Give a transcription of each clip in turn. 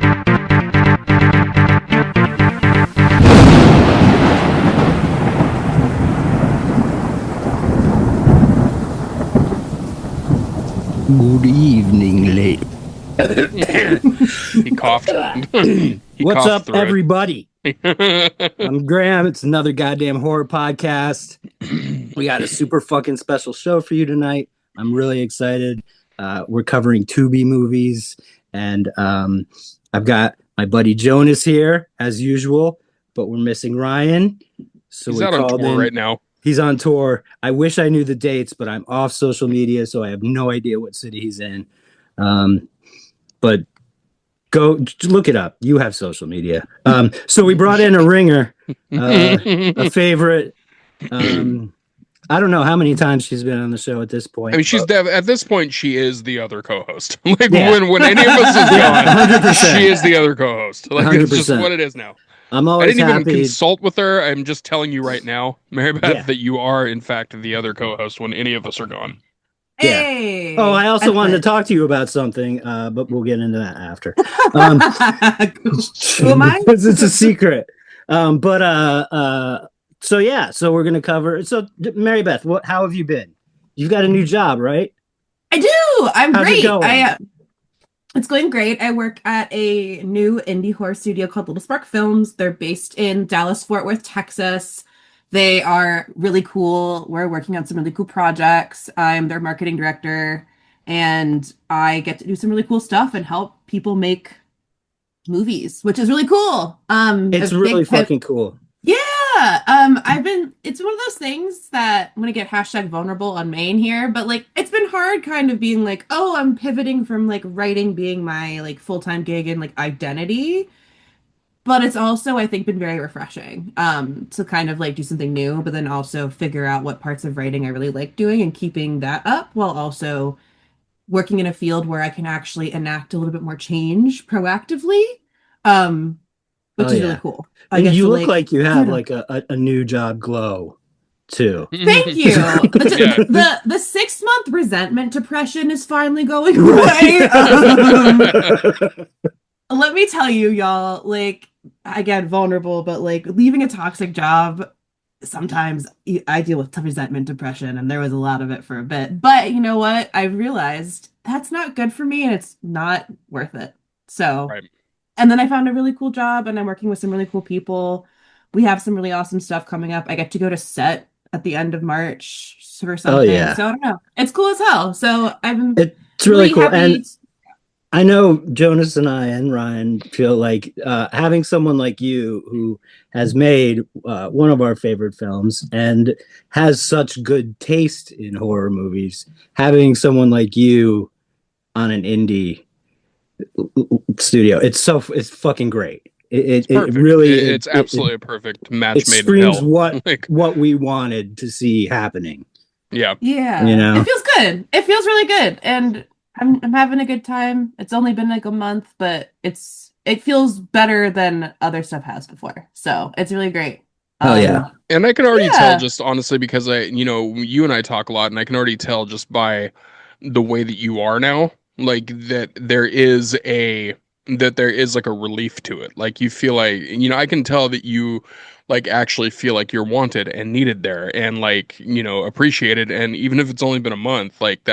Good evening, lady. He coughed. What's up, everybody? I'm Graham. It's another goddamn horror podcast. We got a super fucking special show for you tonight. I'm really excited. We're covering TUBI movies, and I've got my buddy Jonas here as usual, but we're missing Ryan. So he's out on tour right now. He's on tour. I wish I knew the dates, but I'm off social media, so I have no idea what city he's in. But go look it up. You have social media. So we brought in a ringer, a favorite. I don't know how many times she's been on the show at this point. I mean, at this point, she is the other co-host. When any of us is gone, 100%. She is the other co-host. Like 100%. It's just what it is now. I'm always I didn't happy. even consult with her. I'm just telling you right now, Mary Beth, that you are in fact the other co-host when any of us are gone. Hey. Oh, I also wanted to talk to you about something, but we'll get into that after. Who am I? It's a secret. So we're gonna cover. So, Mary Beth, how have you been? You've got a new job, right? I do. I'm How's great. it going? It's going great. I work at a new indie horror studio called Little Spark Films. They're based in Dallas, Fort Worth, Texas. They are really cool. We're working on some really cool projects. I'm their marketing director, and I get to do some really cool stuff and help people make movies, which is really cool. It's really fucking cool. Yeah. It's one of those things that I'm gonna get #vulnerable on Maine here, but like it's been hard kind of being like, oh, I'm pivoting from like writing being my like full-time gig and like identity. But it's also, I think, been very refreshing to kind of like do something new, but then also figure out what parts of writing I really like doing and keeping that up while also working in a field where I can actually enact a little bit more change proactively, which is really cool. You look like you have like a new job glow too. Thank you. The 6-month resentment depression is finally going away. Let me tell you, y'all, like, I get vulnerable, but like leaving a toxic job, sometimes I deal with resentment depression, and there was a lot of it for a bit. But you know what? I realized that's not good for me, and it's not worth it. So, And then I found a really cool job, and I'm working with some really cool people. We have some really awesome stuff coming up. I get to go to set at the end of March for something. Oh, yeah. So I don't know. It's cool as hell. So it's really cool. And I know Jonas and I and Ryan feel like having someone like you who has made one of our favorite films and has such good taste in horror movies, having someone like you on an indie studio, it's fucking great. It's absolutely a perfect match it made screams in hell. what we wanted to see happening. Yeah. You know, it feels good. It feels really good, and I'm having a good time. It's only been like a month, but it feels better than other stuff has before. So it's really great. Yeah. And I can already tell, just honestly, because you and I talk a lot, and I can already tell just by the way that you are now, like that there is like a relief to it. Like you feel like, I can tell that you like actually feel like you're wanted and needed there and like, appreciated. And even if it's only been a month, like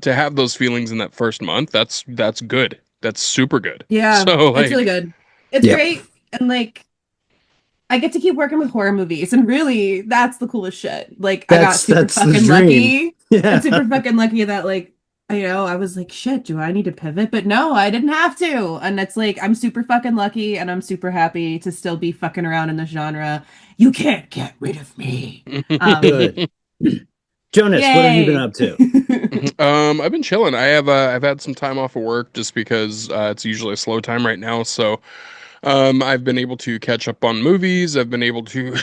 to have those feelings in that first month, that's good. That's super good. Yeah. So it's really good. It's great. And like, I get to keep working with horror movies, and really that's the coolest shit. Like I got super fucking lucky. Yeah. I'm super fucking lucky that like, I was like, shit, do I need to pivot? But no, I didn't have to. And it's like, I'm super fucking lucky, and I'm super happy to still be fucking around in this genre. You can't get rid of me. Good. Jonas, Yay. What have you been up to? I've been chilling. I've had some time off of work just because it's usually a slow time right now. So I've been able to catch up on movies. I've been able to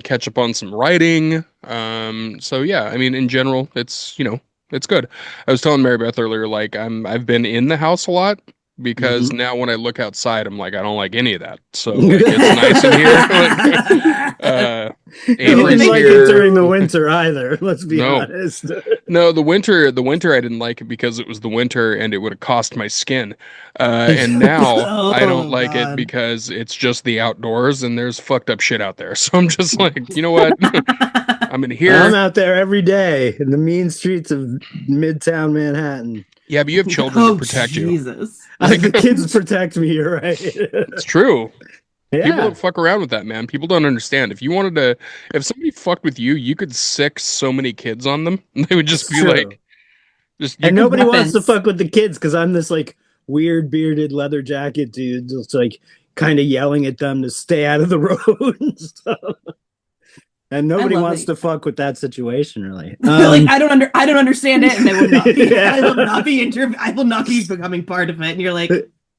catch up on some writing. So yeah, I mean, in general, it's good. I was telling Mary Beth earlier, like I've been in the house a lot because now when I look outside, I'm like, I don't like any of that. So like, it's nice in here. You didn't like it during the winter either. Let's be honest. No, the winter I didn't like it because it was the winter and it would have cost my skin. And now I don't like it because it's just the outdoors and there's fucked up shit out there. So I'm just like, you know what? I'm in here. I'm out there every day in the mean streets of Midtown Manhattan. Yeah, but you have children to protect you. Like, the kids protect me, you're right. It's true. Yeah. People don't fuck around with that, man. People don't understand. If somebody fucked with you, you could sick so many kids on them. They would just be like, and nobody wants to fuck with the kids because I'm this like weird bearded leather jacket dude, just like kind of yelling at them to stay out of the road and stuff. And nobody wants to fuck with that situation, really. Like, I don't understand it, and I will not be. I will not be becoming part of it. And you're like,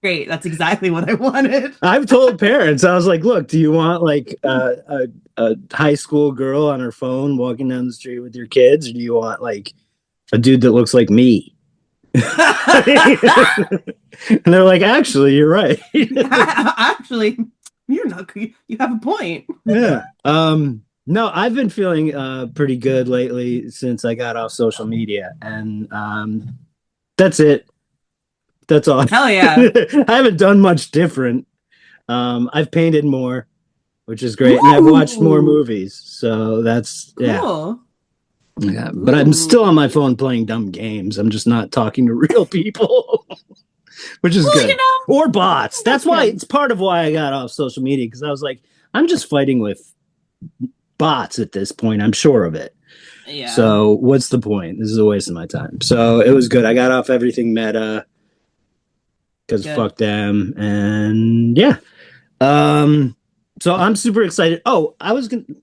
great, that's exactly what I wanted. I've told parents, I was like, look, do you want like a high school girl on her phone walking down the street with your kids, or do you want like a dude that looks like me? And they're like, actually, you're right. Actually, you're not. You have a point. Yeah. No, I've been feeling pretty good lately since I got off social media, and that's it. That's all. Hell yeah. I haven't done much different. I've painted more, which is great. Woo! And I've watched more movies. So that's, cool. Yeah. But I'm still on my phone playing dumb games. I'm just not talking to real people, which is good. You know, or bots. That's why it's part of why I got off social media, because I was like, I'm just fighting with bots at this point. I'm sure of it. Yeah. So what's the point? This is a waste of my time. So it was good. I got off everything Meta, because fuck them. And yeah. So I'm super excited. Oh,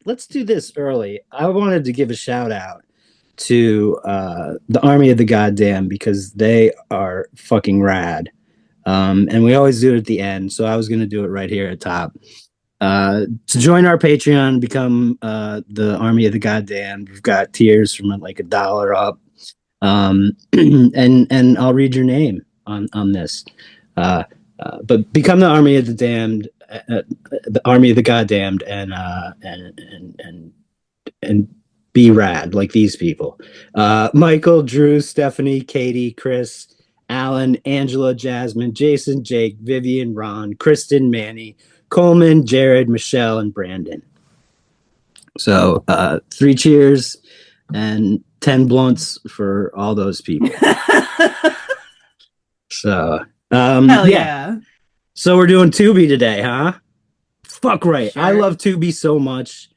let's do this early. I wanted to give a shout out to the Army of the Goddamn, because they are fucking rad. And we always do it at the end. So I was going to do it right here at top. To join our Patreon, become the Army of the Goddamn. We've got tiers from like $1 up. And I'll read your name on this. But become the Army of the Damned, the Army of the Goddamned, and be rad like these people. Michael, Drew, Stephanie, Katie, Chris, Alan, Angela, Jasmine, Jason, Jake, Vivian, Ron, Kristen, Manny, Coleman, Jared, Michelle, and Brandon. So 3 cheers and 10 blunts for all those people. So hell yeah. So we're doing TUBI today, huh? Fuck right. Sure. I love TUBI so much.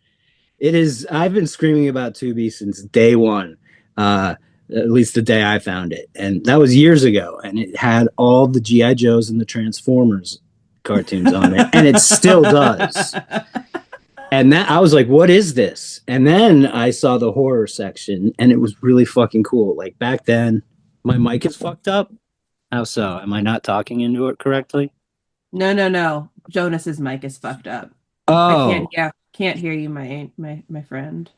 I've been screaming about TUBI since day one. At least the day I found it. And that was years ago. And it had all the G.I. Joes and the Transformers cartoons on it. And it still does. And I was like, what is this? And then I saw the horror section, and it was really fucking cool. Like, back then, my mic is fucked up. How so? Am I not talking into it correctly? No. Jonas's mic is fucked up. Oh. I can't hear you, my friend.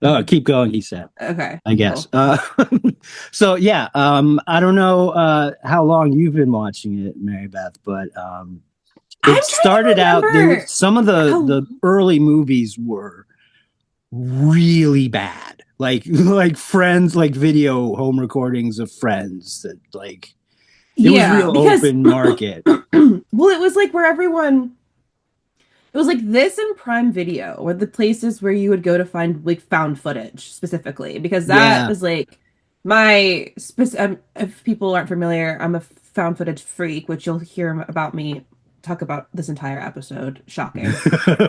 Oh, keep going, he said. Okay. I guess. Cool. So yeah, I don't know how long you've been watching it, Mary Beth, but it started out, some of the early movies were really bad. Like Friends, like video home recordings of Friends that like it was real open market. Well, it was like where everyone, it was like this and Prime Video were the places where you would go to find like found footage specifically, because that is like if people aren't familiar, I'm a found footage freak, which you'll hear about me talk about this entire episode. Shocking.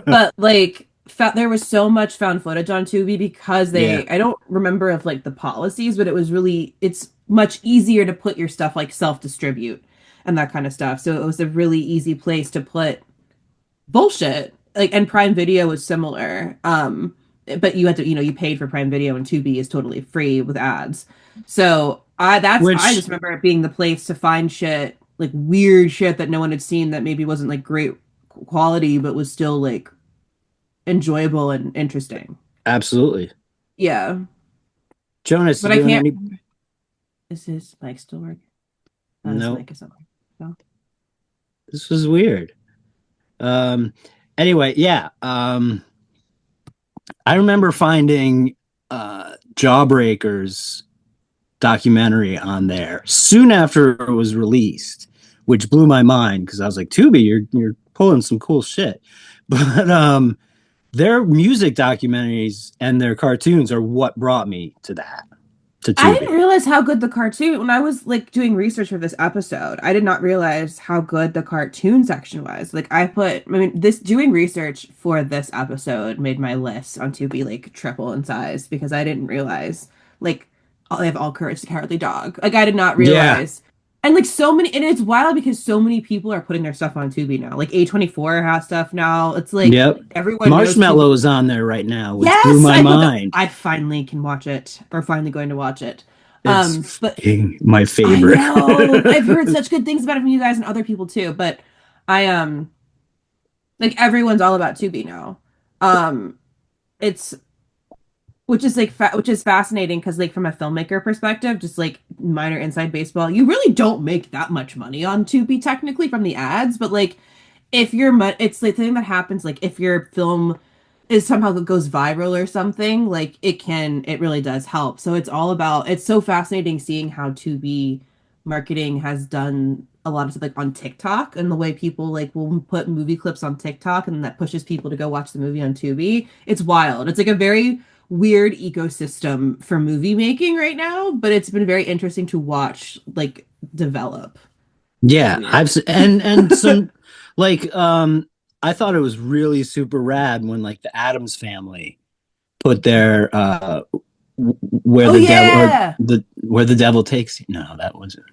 But like there was so much found footage on Tubi because I don't remember of like the policies, but it's much easier to put your stuff like self-distribute and that kind of stuff. So it was a really easy place to put bullshit. Like, and Prime Video was similar. But you had to, you paid for Prime Video, and Tubi is totally free with ads. So I just remember it being the place to find shit, like weird shit that no one had seen, that maybe wasn't like great quality, but was still like enjoyable and interesting. Absolutely. Yeah. Jonas, but I can't. Is his mic still working? No, mic is on. So. this was weird. Anyway, yeah. I remember finding Jawbreakers documentary on there soon after it was released, which blew my mind because I was like, Tubi, you're pulling some cool shit. But their music documentaries and their cartoons are what brought me to that. I didn't realize how good the cartoon when I was like doing research for this episode. I did not realize how good the cartoon section was. Like this doing research for this episode made my list on Tubi like triple in size because I didn't realize like they have All Courage the Cowardly Dog. Like I did not realize. And like so many, and it's wild because so many people are putting their stuff on Tubi now. Like A24 has stuff now. It's like everyone. Marshmallow is on there right now, which yes, blew my mind. I finally can watch it, or finally going to watch it. It's my favorite. I know. I've heard such good things about it from you guys and other people too. But I like everyone's all about Tubi now. It's which is fascinating because like from a filmmaker perspective, just like minor inside baseball, you really don't make that much money on Tubi technically from the ads, but like if it's like the thing that happens like if your film is somehow goes viral or something, like it really does help. So it's so fascinating seeing how Tubi marketing has done a lot of stuff like on TikTok and the way people like will put movie clips on TikTok and that pushes people to go watch the movie on Tubi. It's wild. It's like a very weird ecosystem for movie making right now, but it's been very interesting to watch like develop. Yeah, and some like I thought it was really super rad when like the Addams Family put their where the devil takes you. No, that wasn't.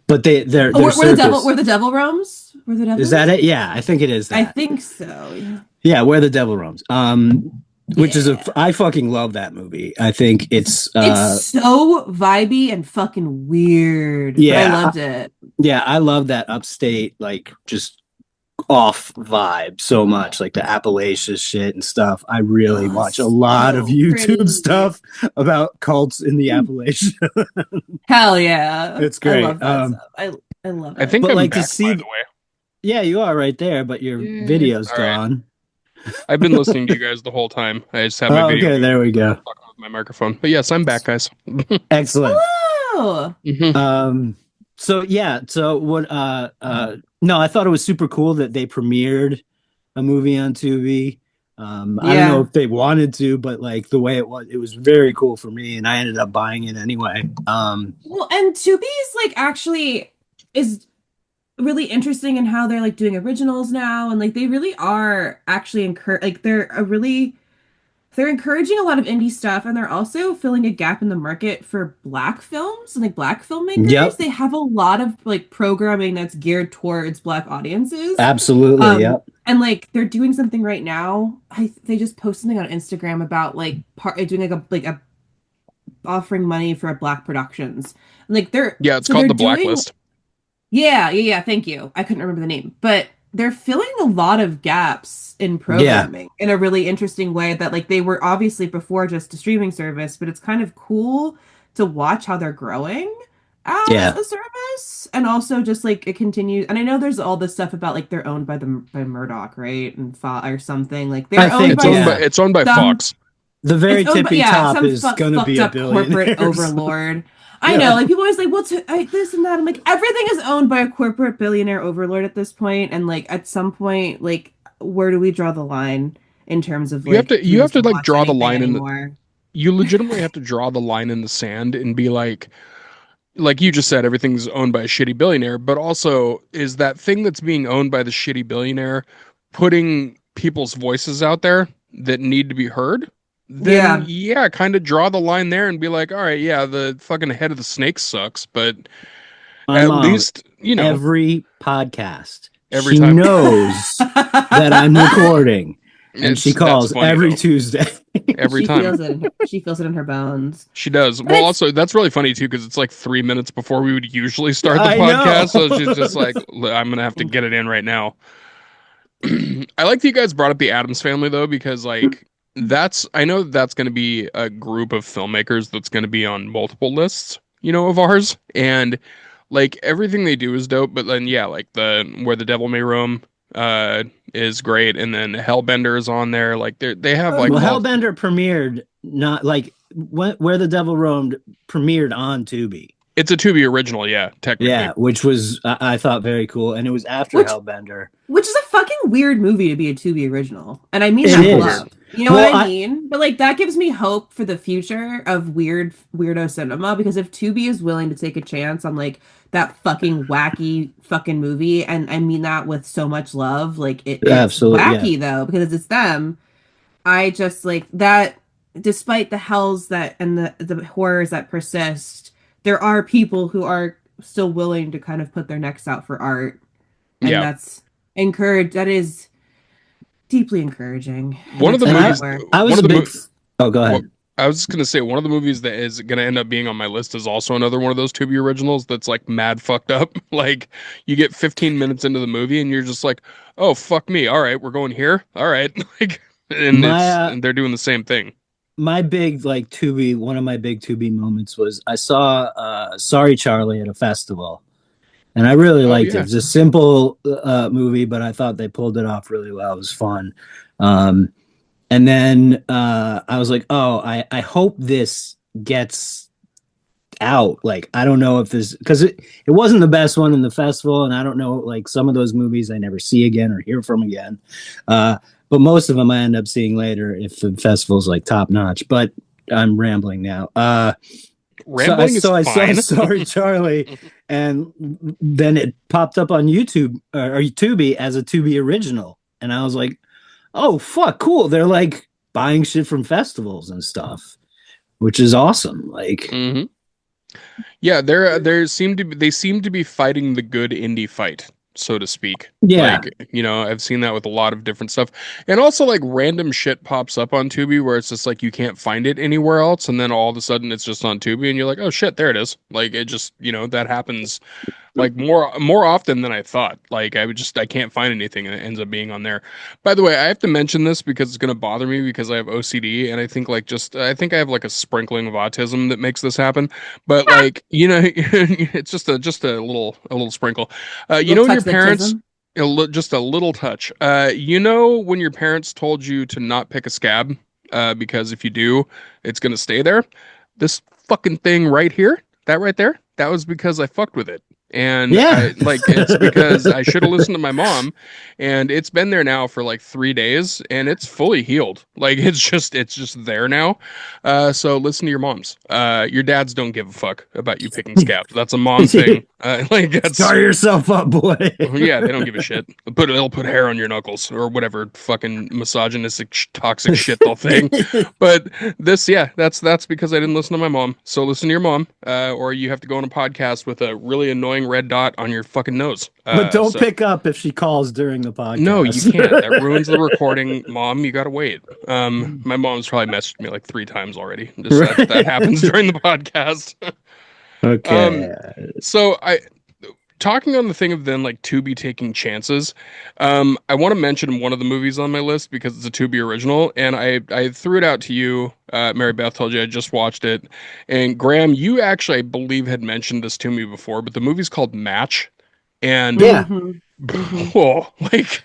But they're where the devil roams. Where the devil is that it? Yeah, I think it is that. I think so. Yeah, where the devil roams. Which is I fucking love that movie. I think it's so vibey and fucking weird. Yeah, I loved it. Yeah, I love that upstate, like just off vibe so much, like the Appalachia shit and stuff. I really watch a lot of YouTube stuff about cults in the Appalachia. Hell yeah, it's great. I love that stuff. I love it. I think but I'm like back, to see. By the way. Yeah, you are right there, but your video's gone. Right. I've been listening to you guys the whole time. I just have my video. Okay, there we go. Talking with my microphone. But yes, I'm back, guys. Excellent. Hello. So what no, I thought it was super cool that they premiered a movie on Tubi. I don't know if they wanted to, but like the way it was very cool for me, and I ended up buying it anyway. Well, and Tubi's like actually is really interesting in how they're like doing originals now, and like they really are actually they're encouraging a lot of indie stuff, and they're also filling a gap in the market for Black films and like Black filmmakers. Yep. They have a lot of like programming that's geared towards Black audiences. Absolutely, yep. And like they're doing something right now. They just posted something on Instagram about like doing a offering money for Black productions. Like it's called The Blacklist. Yeah. Thank you. I couldn't remember the name, but they're filling a lot of gaps in programming in a really interesting way that like they were obviously before just a streaming service, but it's kind of cool to watch how they're growing as a service. And also just like it continues. And I know there's all this stuff about like they're owned by Murdoch, right? And or something like it's owned by Fox. The very tippy top is going to be a corporate overlord. I know, like people always like, well, this and that. I'm like, everything is owned by a corporate billionaire overlord at this point, and like at some point, like where do we draw the line in terms of like you have to like draw the line you legitimately have to draw the line in the sand and be like you just said, everything's owned by a shitty billionaire, but also is that thing that's being owned by the shitty billionaire putting people's voices out there that need to be heard? Then kind of draw the line there and be like, all right, the fucking head of the snake sucks, but at least every podcast every she time knows that I'm recording, and she calls every Tuesday. Every time she feels it in her bones. She does. Well, also that's really funny too because it's like 3 minutes before we would usually start the podcast, so she's just like, I'm gonna have to get it in right now. I like that you guys brought up the Addams Family though, because like. I know that's going to be a group of filmmakers that's going to be on multiple lists, of ours. And like everything they do is dope, but then yeah, like the Where the Devil May Roam is great, and then Hellbender is on there. Like they have like Well, all. Hellbender premiered not like Where the Devil Roamed premiered on Tubi. It's a Tubi original, yeah, technically. Yeah, which was I thought very cool, and it was after Which Hellbender. which is a fucking weird movie to be a Tubi original. And I mean It that with is. love. You know Well, what I mean? But like that gives me hope for the future of weirdo cinema because if Tubi is willing to take a chance on like that fucking wacky fucking movie, and I mean that with so much love, like it's Absolutely, yeah. wacky though, because it's them. I just like that despite the hells that and the horrors that persist, there are people who are still willing to kind of put their necks out for art. And Yeah. that's encouraged. That is deeply encouraging. One of the And movies. I was one a of the big. Oh, go ahead. Well, I was just gonna say one of the movies that is gonna end up being on my list is also another one of those Tubi originals that's like mad fucked up. Like you get 15 minutes into the movie and you're just like, oh fuck me, all right, we're going here, all right, like, and they're doing the same thing. My big like Tubi, one of my big Tubi moments was I saw Sorry Charlie at a festival, and I really liked it. It was a simple movie, but I thought they pulled it off really well. It was fun. And then I was like, oh, I hope this gets out. Like, I don't know if this, because it wasn't the best one in the festival. And I don't know, like some of those movies I never see again or hear from again. But most of them I end up seeing later if the festival's like top notch. But I'm rambling now. Rambling so I fine. saw Sorry Charlie, and then it popped up on YouTube or Tubi as a Tubi original. And I was like, oh fuck, cool. They're like buying shit from festivals and stuff, which is awesome. Like, mm-hmm. Yeah, they seem to be fighting the good indie fight, so to speak. Yeah. Like, you know, I've seen that with a lot of different stuff. And also like random shit pops up on Tubi where it's just like you can't find it anywhere else, and then all of a sudden it's just on Tubi and you're like, oh shit, there it is. Like it just, you know, that happens like more often than I thought. Like I can't find anything and it ends up being on there. By the way, I have to mention this because it's gonna bother me because I have OCD and I think I think I have like a sprinkling of autism that makes this happen. But like, you know, it's just a little sprinkle. You know when your parents just a little touch. You know when your parents told you to not pick a scab because if you do, it's gonna stay there. This fucking thing right here, that right there, that was because I fucked with it. And yeah, it's because I should have listened to my mom, and it's been there now for like 3 days, and it's fully healed. Like it's just there now. So listen to your moms. Your dads don't give a fuck about you picking scabs. That's a mom thing. Like that's scar yourself up, boy. Yeah, they don't give a shit. They'll put hair on your knuckles or whatever fucking misogynistic, toxic shit they'll think. But this, yeah, that's because I didn't listen to my mom. So listen to your mom, or you have to go on a podcast with a really annoying red dot on your fucking nose. But don't pick up if she calls during the podcast. No, you can't. That ruins the recording. Mom, you gotta wait. My mom's probably messaged me like 3 times already. Just that happens during the podcast. Okay. So talking on the thing of then like Tubi taking chances, I want to mention one of the movies on my list because it's a Tubi original, and I threw it out to you. Mary Beth told you I just watched it, and Graham, you actually I believe had mentioned this to me before, but the movie's called Match, and yeah, oh, like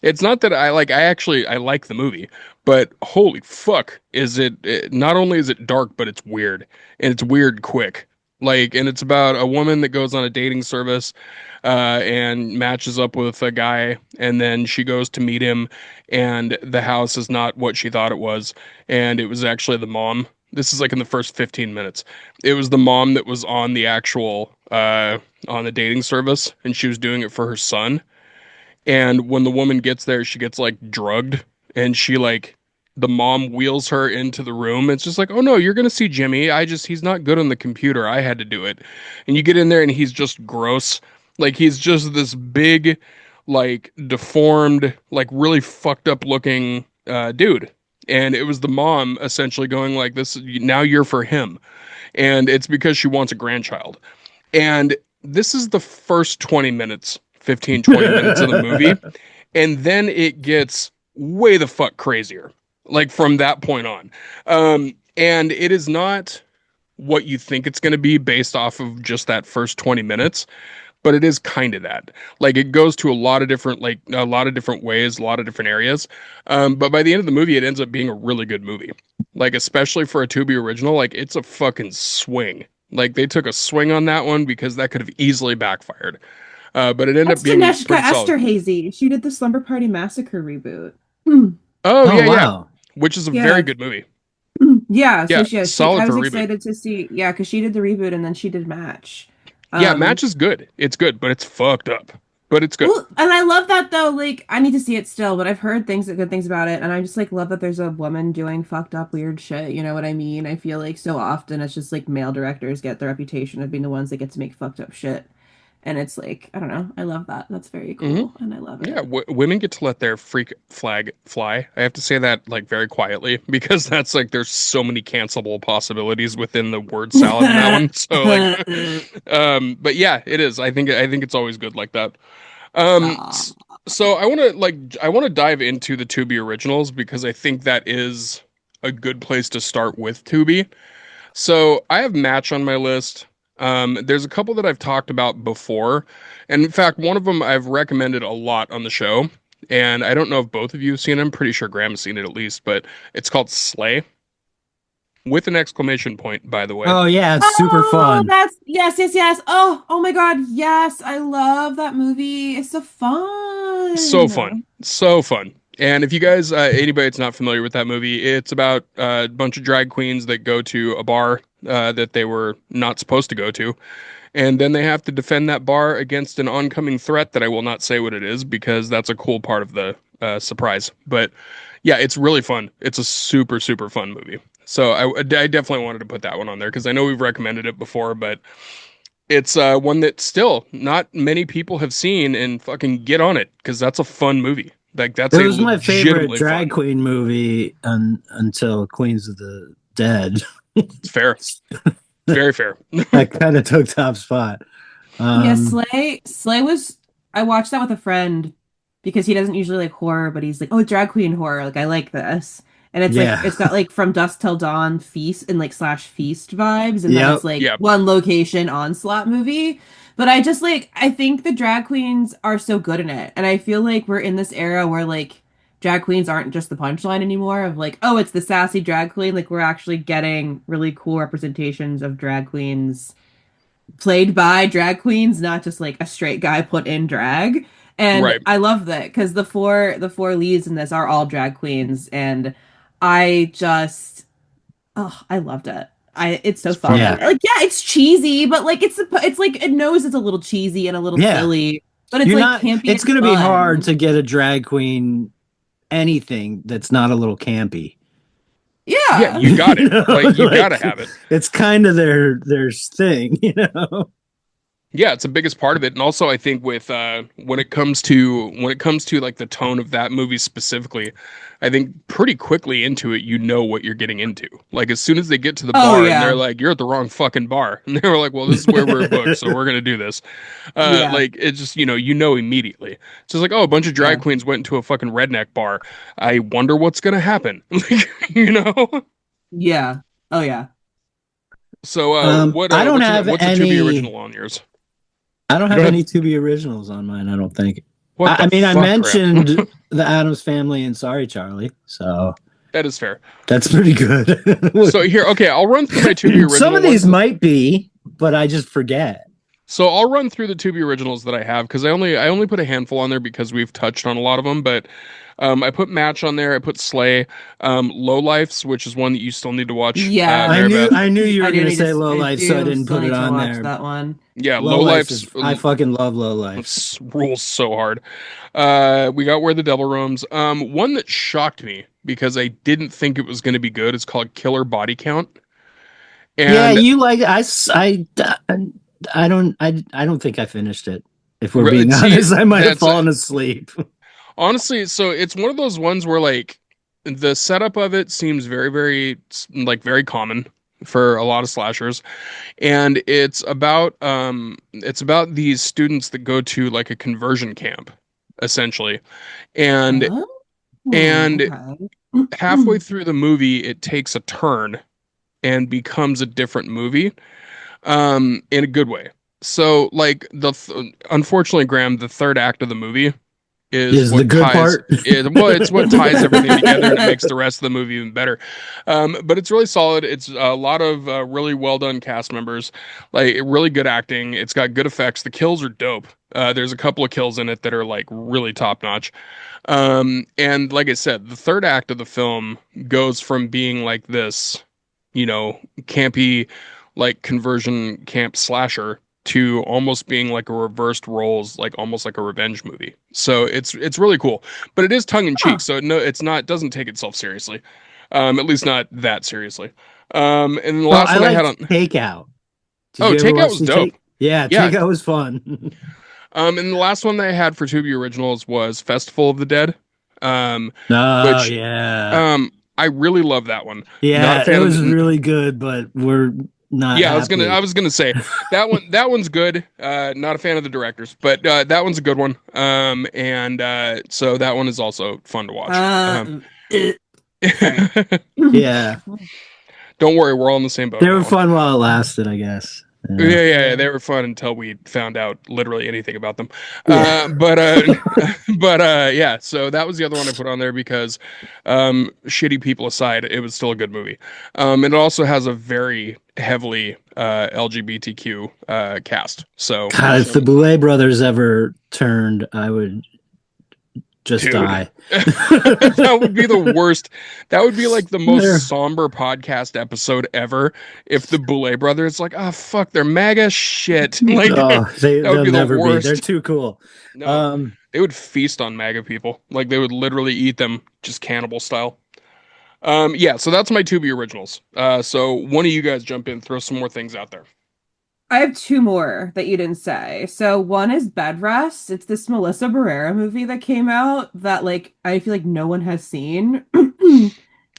it's not that I like the movie, but holy fuck, is it not only is it dark, but it's weird, and it's weird quick. Like, and it's about a woman that goes on a dating service, and matches up with a guy, and then she goes to meet him, and the house is not what she thought it was, and it was actually the mom. This is like in the first 15 minutes. It was the mom that was on the actual, on the dating service, and she was doing it for her son. And when the woman gets there, she gets like drugged, and the mom wheels her into the room. It's just like, oh no, you're going to see Jimmy. He's not good on the computer. I had to do it. And you get in there and he's just gross. Like he's just this big, like deformed, like really fucked up looking, dude. And it was the mom essentially going like this, now you're for him. And it's because she wants a grandchild. And this is the first 20 minutes, 20 minutes of the movie. And then it gets way the fuck crazier. Like from that point on. And it is not what you think it's going to be based off of just that first 20 minutes, but it is kind of that. Like it goes to a lot of different ways, a lot of different areas. But by the end of the movie, it ends up being a really good movie. Like especially for a Tubi original, like it's a fucking swing. Like they took a swing on that one because that could have easily backfired. But it ended That's up being Janeshka pretty solid. Esterhazy. She did the Slumber Party Massacre reboot. Oh Oh yeah, yeah, wow. which is a very Yeah. good movie. Yeah, so Yeah, she solid I for was a reboot. excited to see, yeah, because she did the reboot and then she did Match. Yeah, Um, Match is good. It's good, but it's fucked up. But it's good. well, and I love that though, like I need to see it still, but I've heard good things about it, and I just like love that there's a woman doing fucked up weird shit, you know what I mean? I feel like so often it's just like male directors get the reputation of being the ones that get to make fucked up shit. And it's like, I don't know, I love that. That's very Hmm. cool, and I love Yeah, it. women get to let their freak flag fly. I have to say that like very quietly because that's like there's so many cancelable possibilities within the word salad in that one. So like, but yeah, it is. I think it's always good like that. Aw. So I want to dive into the Tubi originals because I think that is a good place to start with Tubi. So I have Match on my list. There's a couple that I've talked about before, and in fact, one of them I've recommended a lot on the show. And I don't know if both of you have seen it. I'm pretty sure Graham has seen it at least, but it's called Slay with an exclamation point, by the way. Oh yeah, it's super Oh, fun. that's yes, yes, yes. Oh, oh my God, yes, I love that movie. It's so So fun, fun. so fun. And if you guys, anybody that's not familiar with that movie, it's about a bunch of drag queens that go to a bar that they were not supposed to go to. And then they have to defend that bar against an oncoming threat that I will not say what it is because that's a cool part of the surprise. But yeah, it's really fun. It's a super, super fun movie. So I definitely wanted to put that one on there because I know we've recommended it before, but it's one that still not many people have seen and fucking get on it because that's a fun movie. Like that's It a was my favorite legitimately drag fun. queen movie until Queens of the Dead. It's fair. Very fair. That kind of took top spot. Yeah, Um, Slay was I watched that with a friend because he doesn't usually like horror, but he's like, "Oh, drag queen horror. Like I like this." And it's like yeah. it's got like From Dusk Till Dawn feast and like slash feast vibes, and then it's Yep. like Yeah. one location onslaught movie. But I think the drag queens are so good in it. And I feel like we're in this era where like drag queens aren't just the punchline anymore of like, oh, it's the sassy drag queen. Like we're actually getting really cool representations of drag queens played by drag queens, not just like a straight guy put in drag. And Right. I love that because the four leads in this are all drag queens, and I just I loved it. It's so It's a fun fun. Yeah. movie. Like yeah, it's cheesy, but like it's like it knows it's a little cheesy and a little Yeah. silly, but it's You're like not, campy it's and going to be hard fun. to get a drag queen anything that's not a little campy. Yeah, Yeah. you got You it. know, Like you gotta like have it. it's kind of their thing, you know. Yeah, it's the biggest part of it. And also I think with when it comes to like the tone of that movie specifically, I think pretty quickly into it you know what you're getting into. Like as soon as they get to the Oh bar and they're yeah. like, you're at the wrong fucking bar. And they were like, well, this is where we're booked, so we're gonna do this. Yeah. Like it's just, you know immediately. It's just like, oh, a bunch of drag Yeah. queens went into a fucking redneck bar. I wonder what's gonna happen. Like, you know? Yeah. Oh yeah. So what I don't have what's a Tubi any original on yours? I don't Go have ahead. any To Be originals on mine, I don't think. What I the mean, I fuck, Graham? mentioned the Adams Family and Sorry Charlie, so That is fair. that's pretty good. So here, okay, I'll run through my Tubi Some original of these ones. might be, but I just forget. So I'll run through the Tubi originals that I have because I only put a handful on there because we've touched on a lot of them. But I put Match on there. I put Slay, Low Lifes, which is one that you still need to watch. Yeah. I Mary knew Beth. I knew you I were do gonna need to say Low I Life, so I do didn't still put it need to on watch there. that one. Yeah, Low Low Life Lifes is I fucking love Low Life. rules so hard. We got Where the Devil Roams. One that shocked me because I didn't think it was going to be good. It's called Killer Body Count, Yeah, and you like I don't think I finished it. If we're being see honest, I might have that's fallen asleep. honestly, so it's one of those ones where like the setup of it seems very, very like very common for a lot of slashers, and it's about these students that go to like a conversion camp, essentially, and Oh, and okay. halfway through the movie it takes a turn and becomes a different movie, in a good way. So like unfortunately, Graham, the third act of the movie is Is the what good ties part? it, well, it's what ties everything together, and it makes the rest of the movie even better. But it's really solid. It's a lot of really well done cast members, like really good acting. It's got good effects. The kills are dope. There's a couple of kills in it that are like really top notch. And like I said, the third act of the film goes from being like this, campy, like conversion camp slasher to almost being like a reversed roles, like almost like a revenge movie. So it's really cool, but it is tongue in cheek. So no, it's not, doesn't take itself seriously. At least not that seriously. And the last I one I had liked on, Takeout. Did oh, you ever Takeout watch was the dope. Yeah, Yeah. Takeout was fun. And the last one that I had for Tubi Originals was Festival of the Dead. Oh Which, yeah. I really love that one. Not a Yeah, it fan of was the, really good, but we're not yeah, I happy. was gonna say that one's good. Not a fan of the directors, but that one's a good one. And so that one is also fun to watch. Sorry. Yeah. Don't worry, we're all in the same boat They on were that one. fun while it lasted, I guess. Yeah. Yeah, they were fun until we found out literally anything about them. Yeah. But yeah, so that was the other one I put on there because, shitty people aside, it was still a good movie. It also has a very heavily LGBTQ cast. So, God, if the Boulet brothers ever turned, I would just dude, die. that would be the worst. That would be like the most They're- somber podcast episode ever. If the Boulet brothers, like, oh fuck, they're MAGA shit. Like, Oh, that would they'll be the never be. worst. They're too cool. No, they would feast on MAGA people. Like they would literally eat them, just cannibal style. Yeah, so that's my Tubi originals. So one of you guys jump in, throw some more things out there. I have two more that you didn't say. So one is Bed Rest. It's this Melissa Barrera movie that came out that like I feel like no one has seen.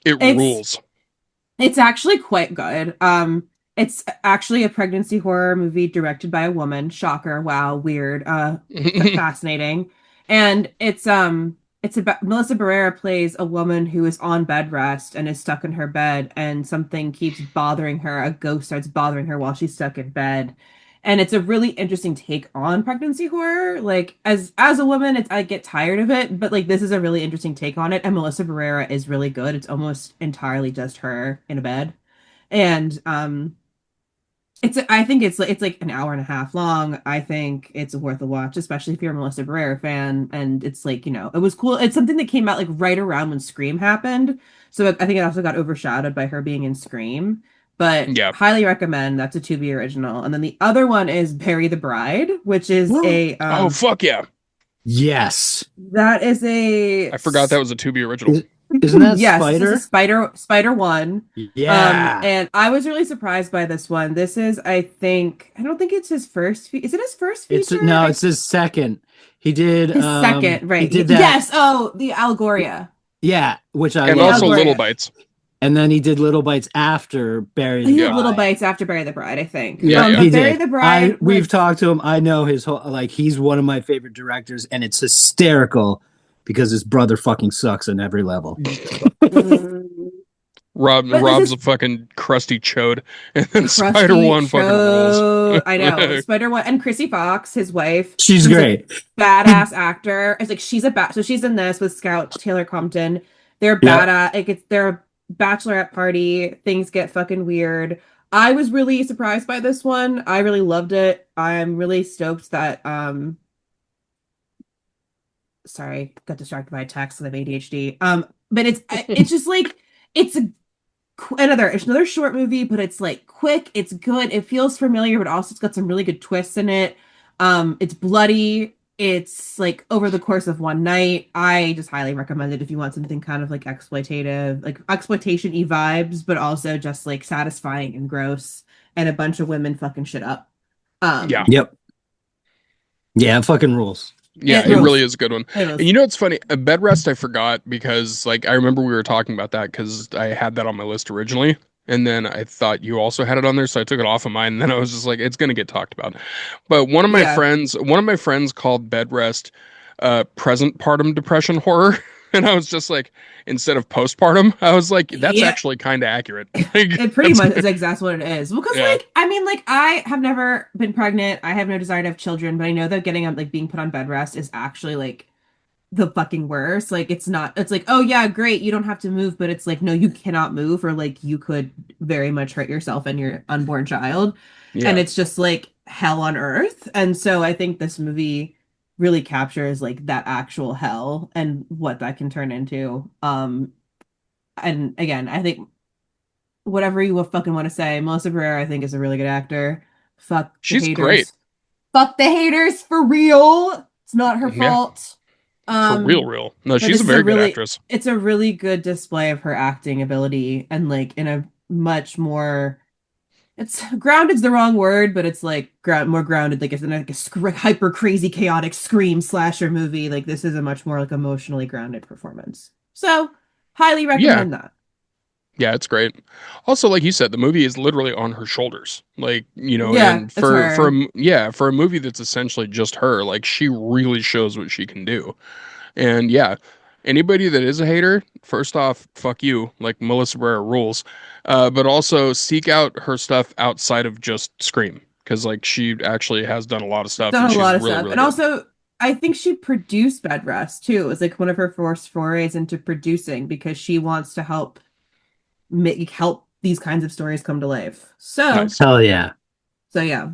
It rules. It's actually quite good. It's actually a pregnancy horror movie directed by a woman. Shocker. Wow, weird. Fascinating. And it's about Melissa Barrera plays a woman who is on bed rest and is stuck in her bed, and something keeps bothering her. A ghost starts bothering her while she's stuck in bed. And it's a really interesting take on pregnancy horror. Like as a woman, I get tired of it, but like this is a really interesting take on it. And Melissa Barrera is really good. It's almost entirely just her in a bed. And I think it's like an hour and a half long. I think it's worth a watch, especially if you're a Melissa Barrera fan. And it's like, it was cool. It's something that came out like right around when Scream happened. So I think it also got overshadowed by her being in Scream. But Yeah. highly recommend. That's a Tubi original. And then the other one is Bury the Bride, which is oh fuck yeah. Yes. That is I forgot that was a Tubi original. Isn't that yes, Spider? this is Spider One. Yeah. And I was really surprised by this one. This is, I don't think it's his first. Is it his first feature? It's his second. He did his second, right? He did that. Yes. Oh, the Allegoria. Yeah, which I and love. also Allegoria. Little Bites. And then he did Little Bites after Bury the He Bride. did Little Bites after Bury the Bride, I think. Yeah, He Bury did. the Bride. We've talked to him. I know his whole he's one of my favorite directors, and it's hysterical because his brother fucking sucks on every level. Rob's a fucking crusty chode, and then Spider One fucking rules. I know. Spider One and Chrissy Fox, his wife. She's great. Badass actor. It's like so she's in this with Scout Taylor Compton. They're badass. Like it's their bachelorette party. Things get fucking weird. I was really surprised by this one. I really loved it. I'm really stoked that sorry, got distracted by a text with ADHD. But it's just like it's another short movie, but it's like quick, it's good, it feels familiar, but also it's got some really good twists in it. It's bloody, it's like over the course of one night. I just highly recommend it if you want something kind of like exploitative, like exploitation-y vibes, but also just like satisfying and gross, and a bunch of women fucking shit up. Yeah. Yep. Yeah, it fucking rules. Yeah, it really is a good one. And you know what's funny? A Bed Rest I forgot because like I remember we were talking about that because I had that on my list originally. And then I thought you also had it on there, so I took it off of mine. And then I was just like, it's gonna get talked about. But one of my friends called Bed Rest present partum depression horror. And I was just like, instead of postpartum, I was like, that's Yeah, actually kind of accurate. Like, it pretty that's, much is exactly what it is. Because yeah, like I mean like I have never been pregnant. I have no desire to have children, but I know that getting like being put on bed rest is actually like the fucking worst. Like it's not it's like, oh yeah, great, you don't have to move, but it's like no, you cannot move or like you could very much hurt yourself and your unborn child. And yeah. it's just like hell on earth. And so I think this movie really captures like that actual hell and what that can turn into. And again, I think whatever you will fucking want to say, Melissa Barrera, I think, is a really good actor. Fuck the She's great. haters. Fuck the haters for real. It's not her Yeah, fault. for real, Um, real. No, but she's a this is a very good really, actress. it's a really good display of her acting ability and like in a much more, it's grounded's the wrong word, but it's like more grounded. Like it's in like a hyper crazy chaotic scream slasher movie. Like this is a much more like emotionally grounded performance. So highly Yeah, recommend that. yeah, it's great. Also, like you said, the movie is literally on her shoulders. Like, Yeah, and it's her. yeah, for a movie that's essentially just her, like she really shows what she can do. And yeah, anybody that is a hater, first off, fuck you. Like Melissa Barrera rules. But also seek out her stuff outside of just Scream, because like she actually has done a lot of stuff, Done and a she's lot of really, stuff. really And good. also, I think she produced Bed Rest too. It was like one of her first forays into producing because she wants to help these kinds of stories come to life. So, Nice. Hell yeah. so yeah.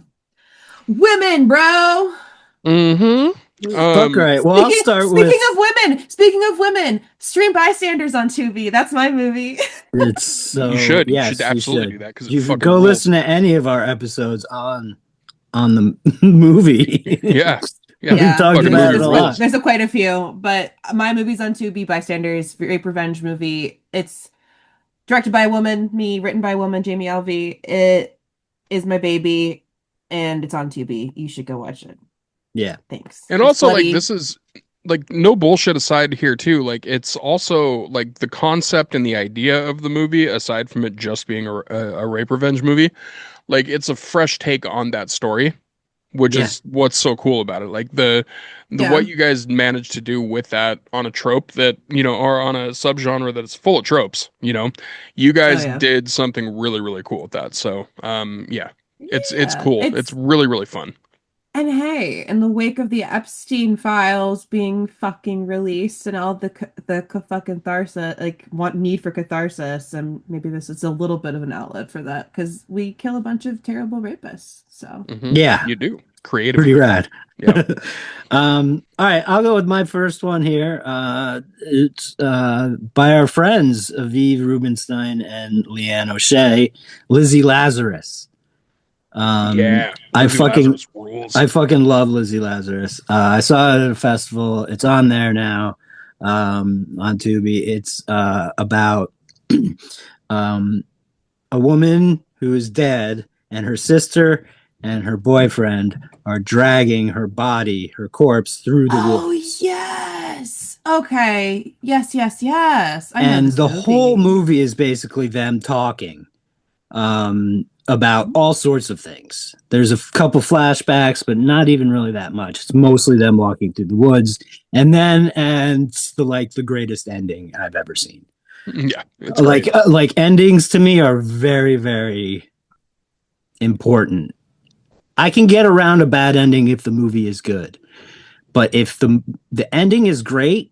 Women, bro. Mm-hmm. Fuck right. Well, I'll start with Speaking of women, Stream Bystanders on Tubi. That's my movie. it's You so should. You should yes, you absolutely do should. that because it You should fucking go rules. listen to any of our episodes on the movie. Yeah. Yeah. We've Yeah, talked Fucking about movie it a lot. rules. there's a quite a few, but my movie's on Tubi, Bystanders, rape revenge movie. It's directed by a woman, me, written by a woman, Jamie Alvey. It is my baby, and it's on Tubi. You should go watch it. Yeah. Thanks. And It's also, like, bloody. this is like no bullshit aside here too. Like, it's also like the concept and the idea of the movie, aside from it just being a rape revenge movie, like it's a fresh take on that story, which Yeah. is what's so cool about it. Like the what Yeah. you guys managed to do with that on a trope that, or on a subgenre that is full of tropes, you Oh guys yeah. did something really, really cool with that. So, yeah, it's Yeah. cool. It's really, really fun. And hey, in the wake of the Epstein files being fucking released and all the fucking catharsis, like want need for catharsis, and maybe this is a little bit of an outlet for that because we kill a bunch of terrible rapists. So Hmm. Yeah. You do Pretty creatively. rad. Yeah. All right, I'll go with my first one here. It's by our friends Aviv Rubenstein and Leanne O'Shea, Lizzie Lazarus. Yeah. I Lizzie fucking Lazarus rules. I fucking love Lizzie Lazarus. I saw it at a festival. It's on there now, on Tubi. It's about um, a woman who is dead, and her sister and her boyfriend are dragging her body, her corpse, through the oh woods. yes. Okay. Yes, yes, yes. I know And this the whole movie. movie is basically them talking about all sorts of things. There's a couple flashbacks, but not even really that much. It's mostly them walking through the woods, and the greatest ending I've ever seen. Yeah, it's great. Like endings to me are very, very important. I can get around a bad ending if the movie is good, but if the ending is great,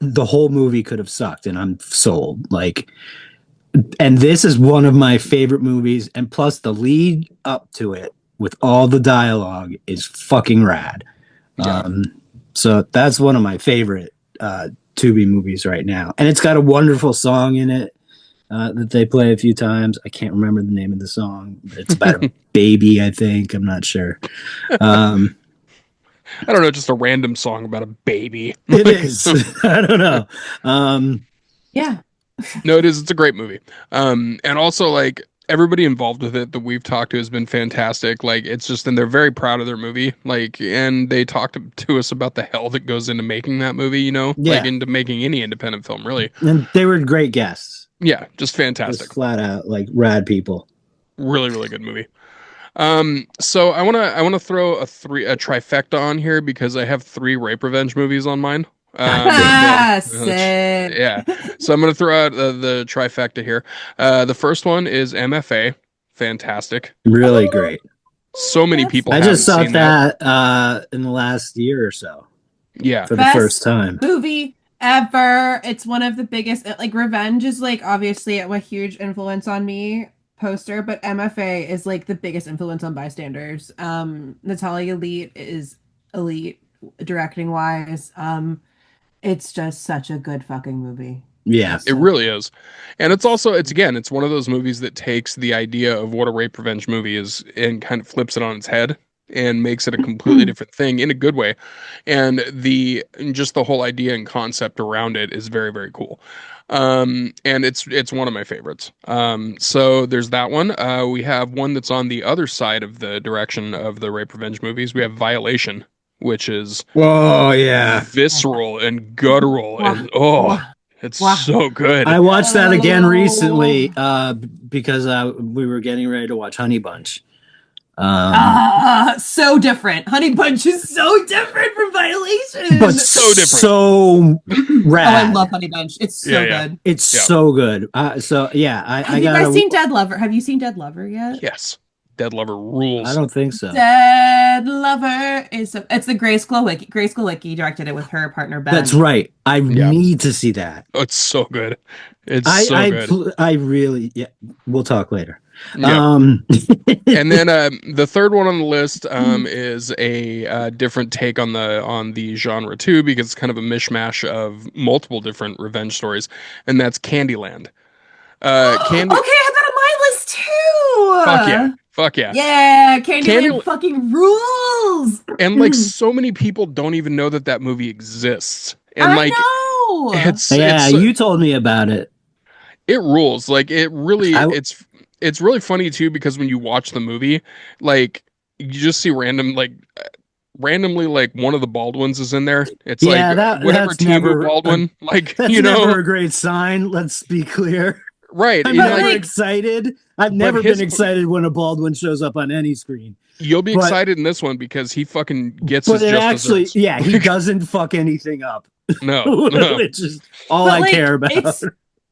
the whole movie could have sucked, and I'm sold. Like, and this is one of my favorite movies, and plus the lead up to it with all the dialogue is fucking rad. Yeah. So that's one of my favorite Tubi movies right now, and it's got a wonderful song in it that they play a few times. I can't remember the name of the song, but it's about a baby, I think. I'm not sure. I don't know, just a random song about a baby. It is. I don't know. Yeah. No, it is. It's a great movie. And also like everybody involved with it that we've talked to has been fantastic. Like it's just, and they're very proud of their movie. Like, and they talked to us about the hell that goes into making that movie, like Yeah. into making any independent film, really. And they were great guests. Yeah, just Just fantastic. flat out like rad people. Really, really good movie. So I wanna throw a trifecta on here because I have three rape revenge movies on mine. Sick. Yeah. So I'm gonna throw out the trifecta here. The first one is MFA. Fantastic. Really great. So many That's people I haven't just saw seen that. that in the last year or so Yeah. for the best first time. movie ever. It's one of the biggest. Like Revenge is like obviously a huge influence on me poster, but MFA is like the biggest influence on bystanders. Natalia Elite is elite directing wise. It's just such a good fucking movie. Yeah. It really is. And it's also, it's one of those movies that takes the idea of what a rape revenge movie is and kind of flips it on its head and makes it a completely different thing in a good way. And just the whole idea and concept around it is very, very cool. And it's one of my favorites. So there's that one. We have one that's on the other side of the direction of the rape revenge movies. We have Violation, which is Oh yeah. visceral and guttural and it's Wow. so good. I watched that again recently because we were getting ready to watch Honey Bunch. So different. Honey Bunch is so different from Violation. But So different. So rad. Oh, I love Honey Bunch. It's so good. It's so good. So yeah, Have you guys seen Dead Lover? Have you seen Dead Lover yet? Yes. Dead Lover rules. I don't think so. Dead Lover it's the Grace Glowicki. Grace Glowicki directed it with her partner Ben. That's right. I need to see that. Oh, it's so good. It's so good. I really we'll talk later. Yeah. And then the third one on the list is a different take on the genre too, because it's kind of a mishmash of multiple different revenge stories, and that's Candyland. Okay, I have that on my list too. Fuck yeah. Yeah, Candyland fucking rules. And like so many people don't even know that movie exists. And I know. You told me about it. It rules. Like it really it's really funny too, because when you watch the movie, like you just see randomly like one of the Baldwins is in there. It's whatever team Baldwin, like that's never a great sign. Let's be clear. Right. I'm never excited. I've never been excited when a Baldwin shows up on any screen. You'll be excited in this one because he fucking gets his just desserts. He doesn't fuck anything up. No. It's just all I care about.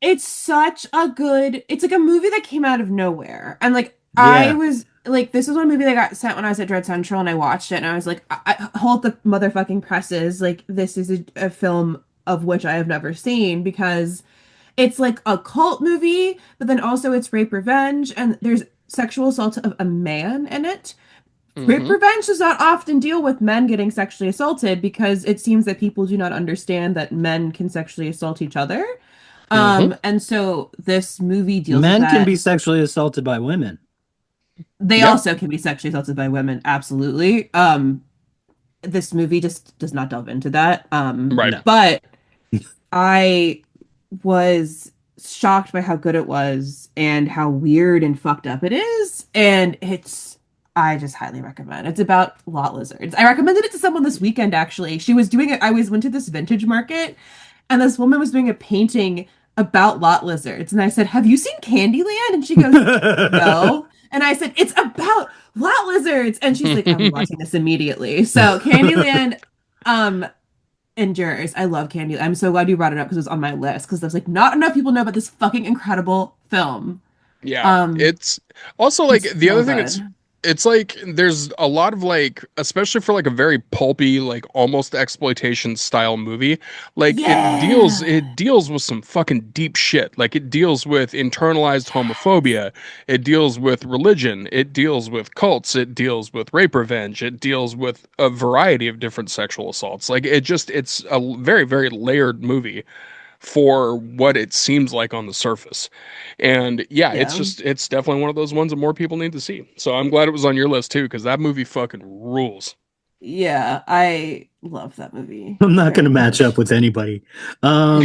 It's such a good. It's like a movie that came out of nowhere, and like I was like, this was one movie that got sent when I was at Dread Central, and I watched it, and I was like, I hold the motherfucking presses. Like, this is a film of which I have never seen, because it's like a cult movie, but then also it's rape revenge, and there's sexual assault of a man in it. Mm-hmm. Rape revenge does not often deal with men getting sexually assaulted, because it seems that people do not understand that men can sexually assault each other. And so this movie deals with that. Men can be sexually assaulted by women. They also can be sexually assaulted by women, absolutely. This movie just does not delve into that. Right. But I was shocked by how good it was and how weird and fucked up it is. And I just highly recommend. It's about lot lizards. I recommended it to someone this weekend, actually. She was doing it. I went to this vintage market, and this woman was doing a painting about lot lizards. And I said, "Have you seen Candyland?" And she goes, "No." And I said, "It's about lot lizards." And she's like, "I'm watching this immediately." So Candyland endures. I love Candyland. I'm so glad you brought it up, because it was on my list, because there's like not enough people know about this fucking incredible film. Yeah. It's also like the other thing it's like there's a lot of like, especially for like a very pulpy, like almost exploitation style movie, like it deals with some fucking deep shit. Like it deals with internalized homophobia, it deals with religion, it deals with cults, it deals with rape revenge, it deals with a variety of different sexual assaults. Like it's a very, very layered movie for what it seems like on the surface. And it's definitely one of those ones that more people need to see. So I'm glad it was on your list too, because that movie fucking rules. Yeah, I love that movie. I'm not going to match up with anybody. All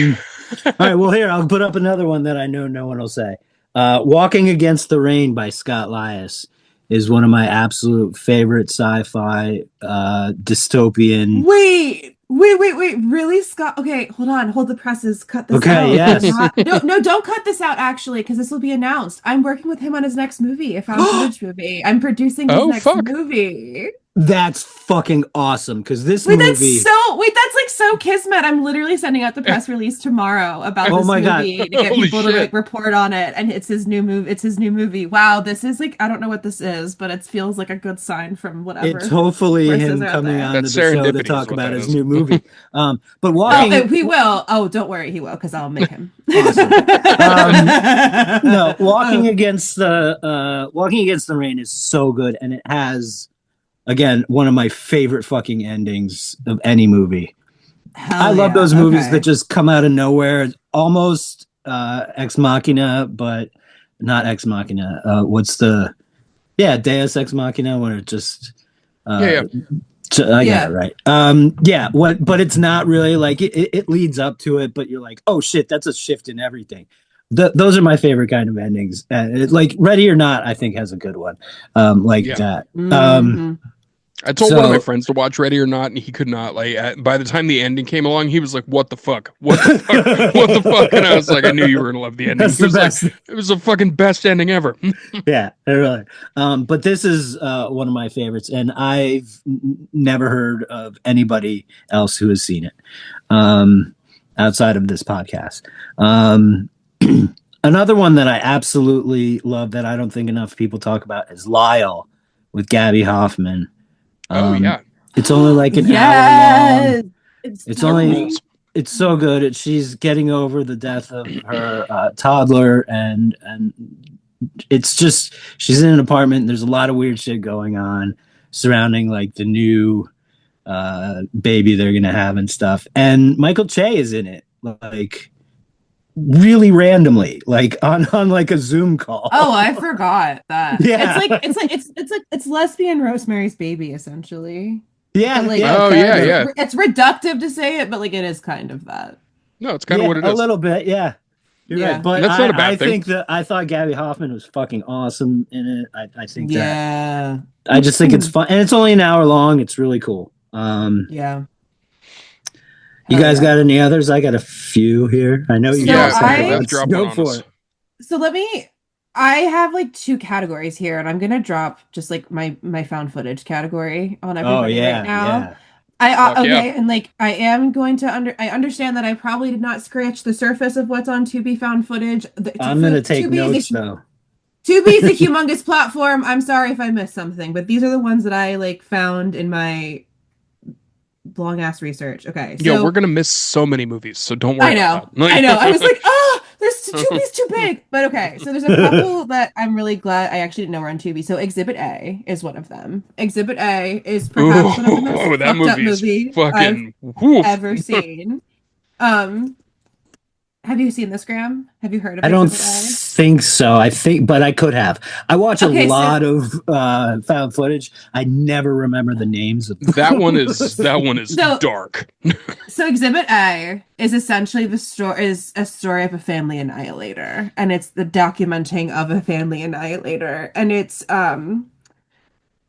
right, well, here, I'll put up another one that I know no one will say. Walking Against the Rain by Scott Lias is one of my absolute favorite sci-fi dystopian. Wait, really, Scott? Okay, hold on, hold the presses, cut this out. Okay, yes. No, don't cut this out, actually, because this will be announced. I'm working with him on his next movie, a found footage movie. I'm producing his next movie. That's fucking awesome because this Wait, movie. that's like so kismet. I'm literally sending out the press release tomorrow about Oh this my God. movie to get Holy people to shit. like report on it. And it's his new movie. It's his new movie. Wow, this is like I don't know what this is, but it feels like a good sign from whatever It's hopefully forces him are out coming there. onto That's the show to serendipity is talk what about that his is. new movie. But Oh, walking, he will. Oh, don't worry, he will, because I'll make him. Awesome. No, Oh, Walking Against the Rain is so good, and it has again one of my favorite fucking endings of any movie. I hell love yeah. those movies that Okay. just come out of nowhere, almost ex machina, but not ex machina. What's the Deus Ex Machina, when it just Yeah, uh, yeah. I got it Yeah. right. Yeah, what? But it's not really like it leads up to it, but you're like, oh shit, that's a shift in everything. Those are my favorite kind of endings. And like Ready or Not, I think has a good one, like Yeah. that. Hmm. I told one of my So friends to watch Ready or Not, and he could not. Like, by the time the ending came along, he was like, "What the fuck? What the fuck? What the fuck?" And I was like, "I knew you were gonna love the ending." that's He the was like, best. "It was the fucking best ending ever." Yeah, really. But this is one of my favorites, and I've never heard of anybody else who has seen it um, outside of this podcast. Um, Another one that I absolutely love that I don't think enough people talk about is Lyle with Gabby Hoffman. Oh Um, yeah, it's only like an hour long. Yes. It's It's that only rules. it's so good. She's getting over the death of her toddler, and it's just she's in an apartment. And there's a lot of weird shit going on surrounding like the new baby they're gonna have and stuff. And Michael Che is in it, like really randomly, like on like a Zoom Oh, I call. forgot that. Yeah, It's lesbian Rosemary's Baby essentially. But yeah, like yeah, Oh kind yeah, of. yeah. it's reductive to say it, but like it is kind of that. No, it's kind of Yeah, what it a is. little bit. Yeah, you're right. Yeah. And But that's not a I bad thing. think that I thought Gabby Hoffman was fucking awesome in it. I think that Yeah. I just think it's fun, and it's only an hour long. It's really cool. Yeah. You Hell guys yeah. got any others? I got a few here. I know you So Yeah, got yeah. something. I Beth, Let's drop one go on for us. it. so let me I have like two categories here, and I'm gonna drop just like my found footage category on Oh everybody right yeah, now. yeah. I Fuck yeah. okay, and like I am going to I understand that I probably did not scratch the surface of what's on Tubi found footage. I'm gonna take notes though. Tubi is a humongous platform. I'm sorry if I missed something, but these are the ones that I like found in my long ass research. Okay, Yo, we're so gonna miss so many movies, so don't worry about I know. I was that. like, oh, Tubi's too big. But okay, so there's a couple that I'm really glad I actually didn't know were on Tubi. So Exhibit A is one of them. Exhibit A is perhaps one of the most Oh, that fucked up movie is movies I've fucking woof. ever seen. Um, have you seen this, Graham? Have you heard of I don't Exhibit A? think so. I think, but I could have. I watch a Okay, so lot of found footage. I never remember the names of them. That one is So- dark. So Exhibit A is essentially the story is a story of a family annihilator, and it's the documenting of a family annihilator, and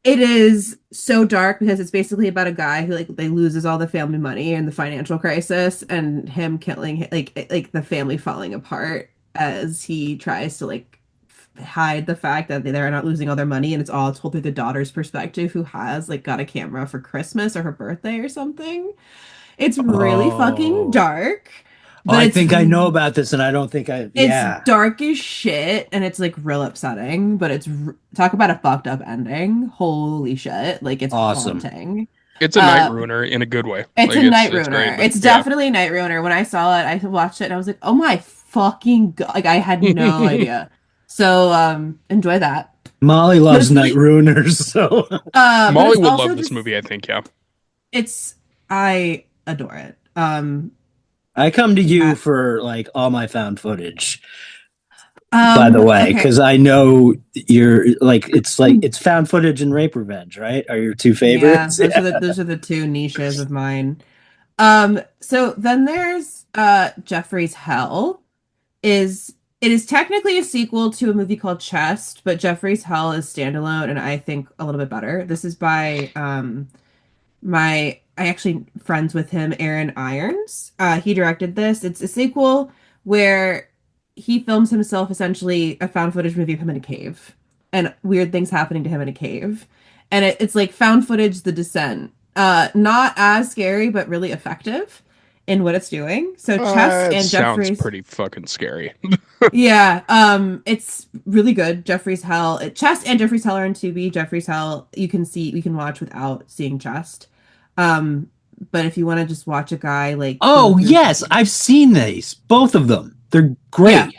it is so dark because it's basically about a guy who like they loses all the family money in the financial crisis, and him killing like the family falling apart as he tries to like hide the fact that they're not losing all their money, and it's all told through the daughter's perspective, who has like got a camera for Christmas or her birthday or something. It's really fucking Oh, dark, oh, but I think I know about this, and I don't think I. it's Yeah, dark as shit, and it's like real upsetting. But talk about a fucked up ending. Holy shit! Like it's awesome. haunting. It's a night Uh, ruiner in a good way. it's Like a night it's great, ruiner. but It's yeah. definitely a night ruiner. When I saw it, I watched it, and I was like, oh my fucking god! Like I had no idea. So enjoy that. Molly But loves Night Ruiners, so but Molly it's will also love this just movie, I think, yeah. it's I adore it. I come to you Yeah. for like all my found footage. By the way, Okay. because I know you're like it's found footage and rape revenge, right? Are your two Yeah, favorites? those are the two niches of mine. So then there's Jeffrey's Hell is it is technically a sequel to a movie called Chest, but Jeffrey's Hell is standalone and I think a little bit better. This is by I actually friends with him, Aaron Irons. He directed this. It's a sequel where he films himself essentially a found footage movie of him in a cave and weird things happening to him in a cave. and it's like found footage, The Descent. Not as scary, but really effective in what it's doing. So Chest It and sounds Jeffries, pretty fucking scary. yeah, it's really good. Jeffries Hell, Chest and Jeffries Hell are in Tubi. Jeffries Hell, you can watch without seeing Chest. Um, but if you want to just watch a guy like go Oh through yes, something, I've seen these, both of them. They're yeah, great.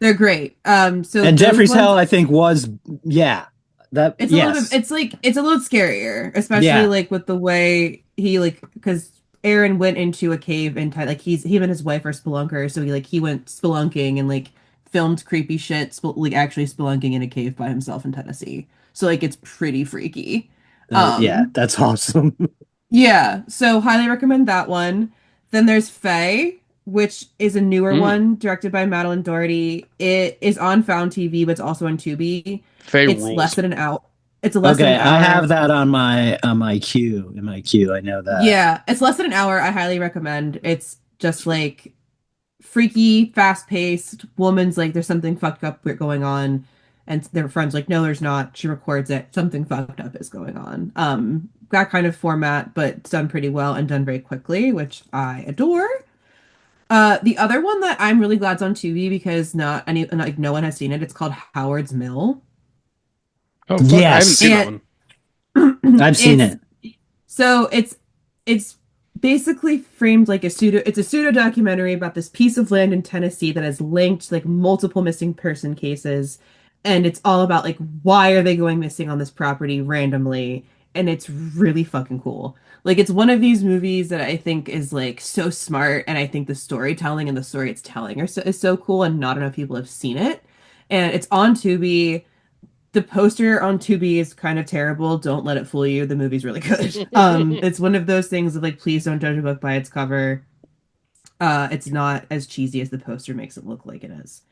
they're great. So And those Jeffrey's ones, Hell, I think, was yeah. That it's a little bit, yes, it's a little scarier, especially yeah. like with the way he like because Aaron went into a cave and like he and his wife are spelunkers, so he went spelunking and like filmed creepy shit, like actually spelunking in a cave by himself in Tennessee. So like it's pretty freaky. Yeah, Um, that's awesome. yeah, so highly recommend that one. Then there's Faye, which is a newer Mm. one directed by Madeline Doherty. It is on Found TV, but it's also on Tubi. Faye It's less rules. than an hour. It's a less than an Okay, I have hour. that on my queue. In my queue, I know that. Yeah, it's less than an hour. I highly recommend. It's just like freaky, fast-paced. Woman's like, there's something fucked up going on, and their friends like, no, there's not. She records it. Something fucked up is going on. That kind of format, but it's done pretty well and done very quickly, which I adore. The other one that I'm really glad's on Tubi because not any like no one has seen it. It's called Howard's Mill, Oh fuck, I haven't Yes, seen that and one. I've seen it's it. so it's basically framed like it's a pseudo documentary about this piece of land in Tennessee that has linked like multiple missing person cases, and it's all about like why are they going missing on this property randomly, and it's really fucking cool. Like it's one of these movies that I think is like so smart, and I think the storytelling and the story it's telling is so cool, and not enough people have seen it. And it's on Tubi. The poster on Tubi is kind of terrible. Don't let it fool you. The movie's really good. It's one of those things of like, please don't judge a book by its cover. It's not as cheesy as the poster makes it look like it is.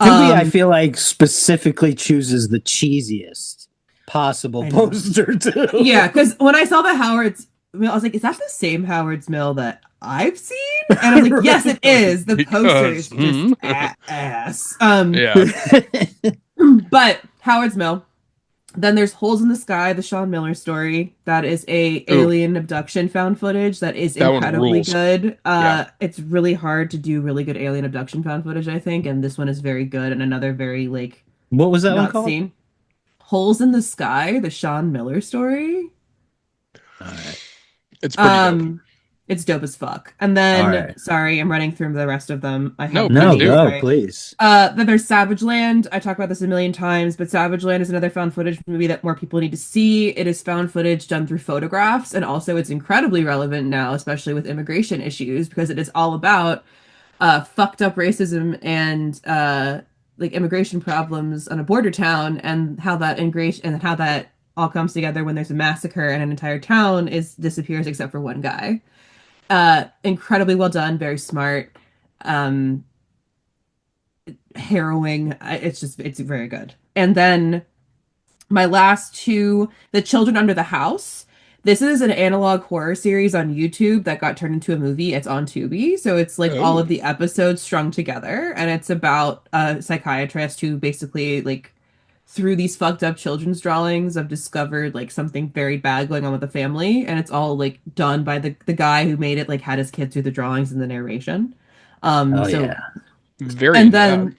Tubi, I Um, feel like specifically chooses the cheesiest possible I know. poster too. Yeah, because when I saw the Howard's Mill, I was like, is that the same Howard's Mill that I've seen? And I was like, yes, it Right. is. The poster Because is just ass. yeah. But Howard's Mill. Then there's Holes in the Sky, the Sean Miller story. That is a Ooh, alien abduction found footage that is that one incredibly rules. good. Yeah. It's really hard to do really good alien abduction found footage, I think, and this one is very good and another very like What was that one not called? seen. Holes in the Sky, the Sean Miller story. All right. It's pretty dope. Um, it's dope as fuck. And All then, right. sorry, I'm running through the rest of them. I No, have the please No, names do. go, right. please. Then there's Savage Land. I talk about this a million times, but Savage Land is another found footage movie that more people need to see. It is found footage done through photographs, and also it's incredibly relevant now, especially with immigration issues, because it is all about fucked up racism and like immigration problems on a border town, and how that immigration and how that all comes together when there's a massacre and an entire town is disappears except for one guy. Incredibly well done, very smart. Um, Harrowing. It's very good. And then my last two, The Children Under the House. This is an analog horror series on YouTube that got turned into a movie. It's on Tubi, so it's like all Oh. of the episodes strung together, and it's about a psychiatrist who basically like through these fucked up children's drawings have discovered like something very bad going on with the family, and it's all like done by the guy who made it like had his kid through the drawings and the narration. Oh So yeah. Very and into that. then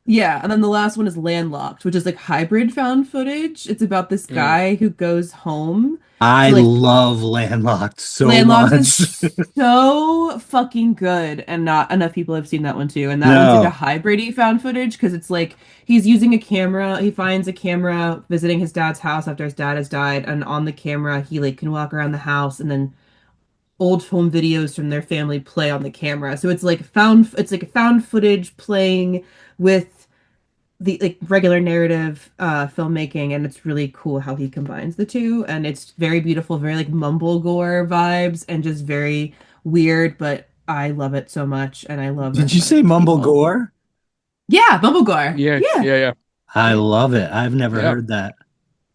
yeah, and then the last one is Landlocked, which is like hybrid found footage. It's about this Mm. guy who goes home I to like love Landlocked so Landlocked much. is so fucking good, and not enough people have seen that one too. And that one's like a No. hybrid found footage because it's like he's using a camera. He finds a camera visiting his dad's house after his dad has died, and on the camera he like can walk around the house, and then old home videos from their family play on the camera. So it's like found footage playing with the like regular narrative filmmaking, and it's really cool how he combines the two, and it's very beautiful, very like mumble gore vibes and just very weird, but I love it so much and I love Did you recommending say it to Mumble people. Gore? Yeah, mumble gore. Yeah, Yeah. yeah, yeah, I love it. I've never yeah. heard that.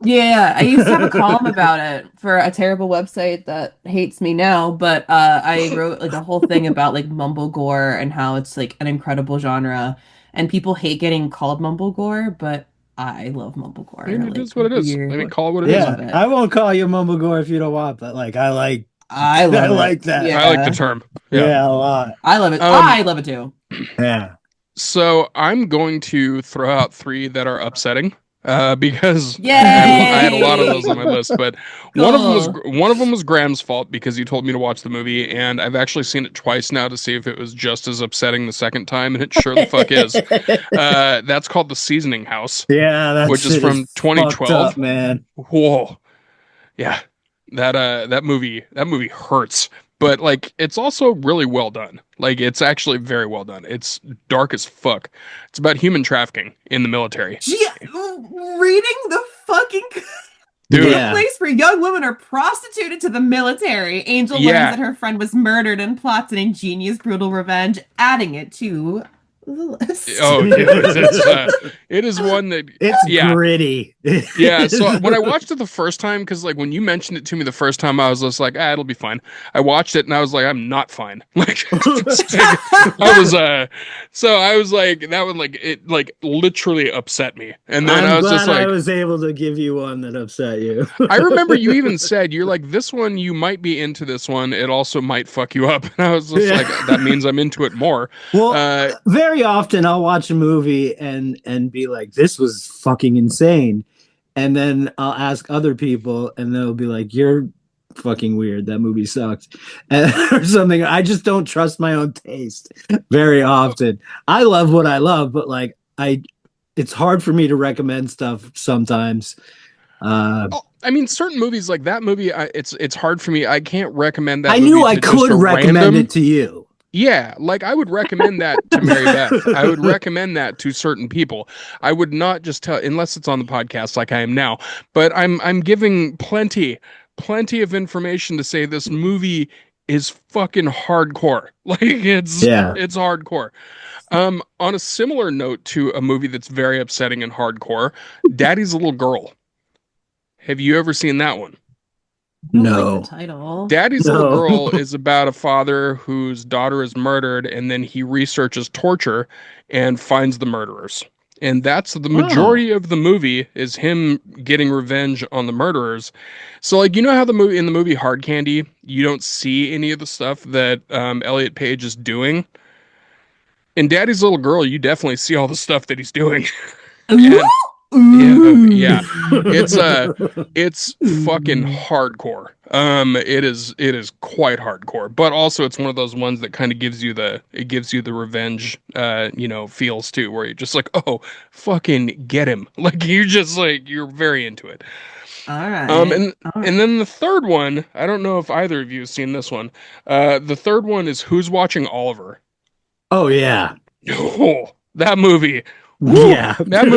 Yeah, I used to have a column about it for a terrible website that hates me now, but I wrote like a whole thing about like mumble gore and how it's like an incredible genre, and people hate getting called mumble gore, but I love mumblecore. I mean, it Like, is what it is. I mean, weird. call it what it I is. love it. I won't call you mumblegore if you don't want, but like I like I I love like it. that. I like the Yeah. term. Yeah, a lot. I love it. Um, I love it too. Yeah. so I'm going to throw out three that are upsetting, because I had a lot of Yay! those on my list, but Cool. one of them was Graham's fault because he told me to watch the movie, and I've actually seen it twice now to see if it was just as upsetting the second time, and it sure the fuck is. That's called The Seasoning House, Yeah, that which is shit from is fucked up, 2012. man. Whoa. Yeah. That movie hurts. But like it's also really well done. Like it's actually very well done. It's dark as fuck. It's about human trafficking in the military. Reading the fucking Dude, Yeah. place where young women are prostituted to the military. Angel learns yeah. that her friend was murdered and plots an ingenious, brutal revenge, adding it to the list. Oh, dude, it is one that It's yeah. gritty. Yeah, so when I watched it the first time, because like when you mentioned it to me the first time, I was just like, it'll be fine. I watched it and I was like, I'm not fine. Like, I was so I was like, that would like it like literally upset me. And then I I'm was just glad I like, was able to give you one that upset you. I remember you even said you're like, this one you might be into this one. It also might fuck you up. And I was just Yeah. like, that means I'm into it more. Well, very often I'll watch a movie and be like, this was fucking insane. And then I'll ask other people and they'll be like, you're fucking weird. That movie sucked. Or something. I just don't trust my own taste very often. I love what I love, but like it's hard for me to recommend stuff sometimes. I mean, certain movies like that movie, it's hard for me. I can't recommend that I movie knew to I just could a recommend random. it to you. Yeah, like I would recommend that to Mary Beth. I would recommend that to certain people. I would not just tell unless it's on the podcast like I am now. But I'm giving plenty of information to say this movie is fucking hardcore. Like Yeah. it's hardcore. On a similar note to a movie that's very upsetting and hardcore, Daddy's Little Girl. Have you ever seen that one? I don't No. like the title. Daddy's No. Little Girl is about a father whose daughter is murdered, and then he researches torture and finds the murderers. And that's the majority of the movie is him getting revenge on the murderers. So, like, you know how in the movie Hard Candy, you don't see any of the stuff that Elliot Page is doing. In Daddy's Little Girl, you definitely see all the stuff that he's doing. And yeah, it's fucking hardcore. It is quite hardcore, but also it's one of those ones that kind of gives you the revenge feels too, where you're just like, oh, fucking get him. Like you're very into it. All right. And then the third one, I don't know if either of you have seen this one. The third one is Who's Watching Oliver? Oh yeah. Oh, that movie. Woo! Yeah. That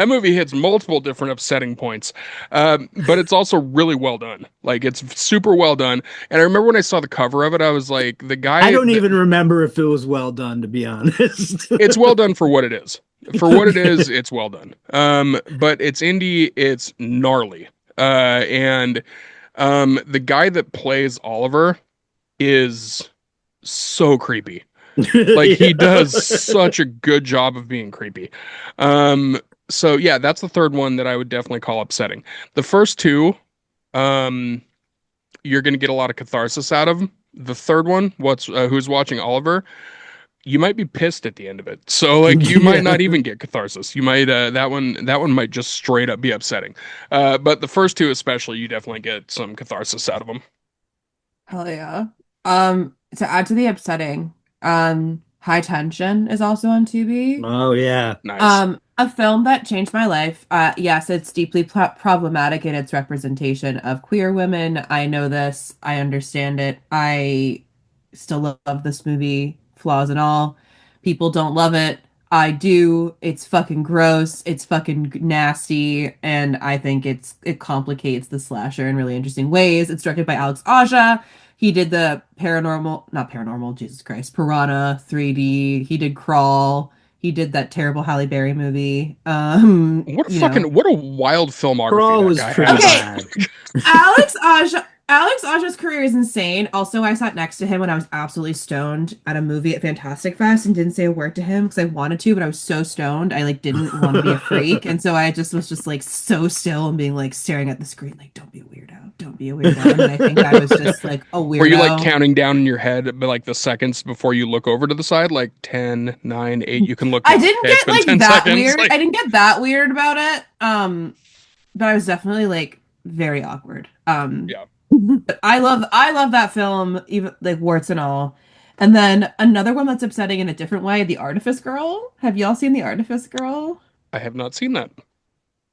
movie hits multiple different upsetting points. But it's also really well done. Like it's super well done. And I remember when I saw the cover of it, I was like, I don't even remember if it was well done, to be honest. It's well done for what it is. For what it is, it's well done. But it's indie, it's gnarly. And the guy that plays Oliver is so creepy. Like he does such a good job of being creepy. So yeah, that's the third one that I would definitely call upsetting. The first two, you're gonna get a lot of catharsis out of them. The third one, Who's Watching Oliver? You might be pissed at the end of it. So like you might not even get catharsis. You might that one might just straight up be upsetting. But the first two especially, you definitely get some catharsis out of them. Hell yeah. To add to the upsetting, High Tension is also on Tubi. Oh yeah. Nice. A film that changed my life. Yes, it's deeply problematic in its representation of queer women. I know this. I understand it. I still love this movie, flaws and all. People don't love it. I do. It's fucking gross. It's fucking nasty, and I think it complicates the slasher in really interesting ways. It's directed by Alex Aja. He did the not paranormal, Jesus Christ, Piranha 3D. He did Crawl. He did that terrible Halle Berry movie. What a wild filmography Crawl that was guy pretty has. bad. Alex Aja. Alex Aja's career is insane. Also, I sat next to him when I was absolutely stoned at a movie at Fantastic Fest and didn't say a word to him because I wanted to, but I was so stoned. I like didn't want to be a freak. And so I just was just like so still and being like staring at the screen, like, don't be a weirdo. Don't be a weirdo. And I think I was just like a weirdo. Were you like counting down in your head, but like the seconds before you look over to the side, like 10, 9, 8, you can look I down. didn't Okay, it's get been like 10 that seconds. weird. Like, I didn't get that weird about it. But I was definitely like very awkward. yeah. But I love that film, even like warts and all. And then another one that's upsetting in a different way, The Artifice Girl. Have y'all seen The Artifice Girl? I have not seen that.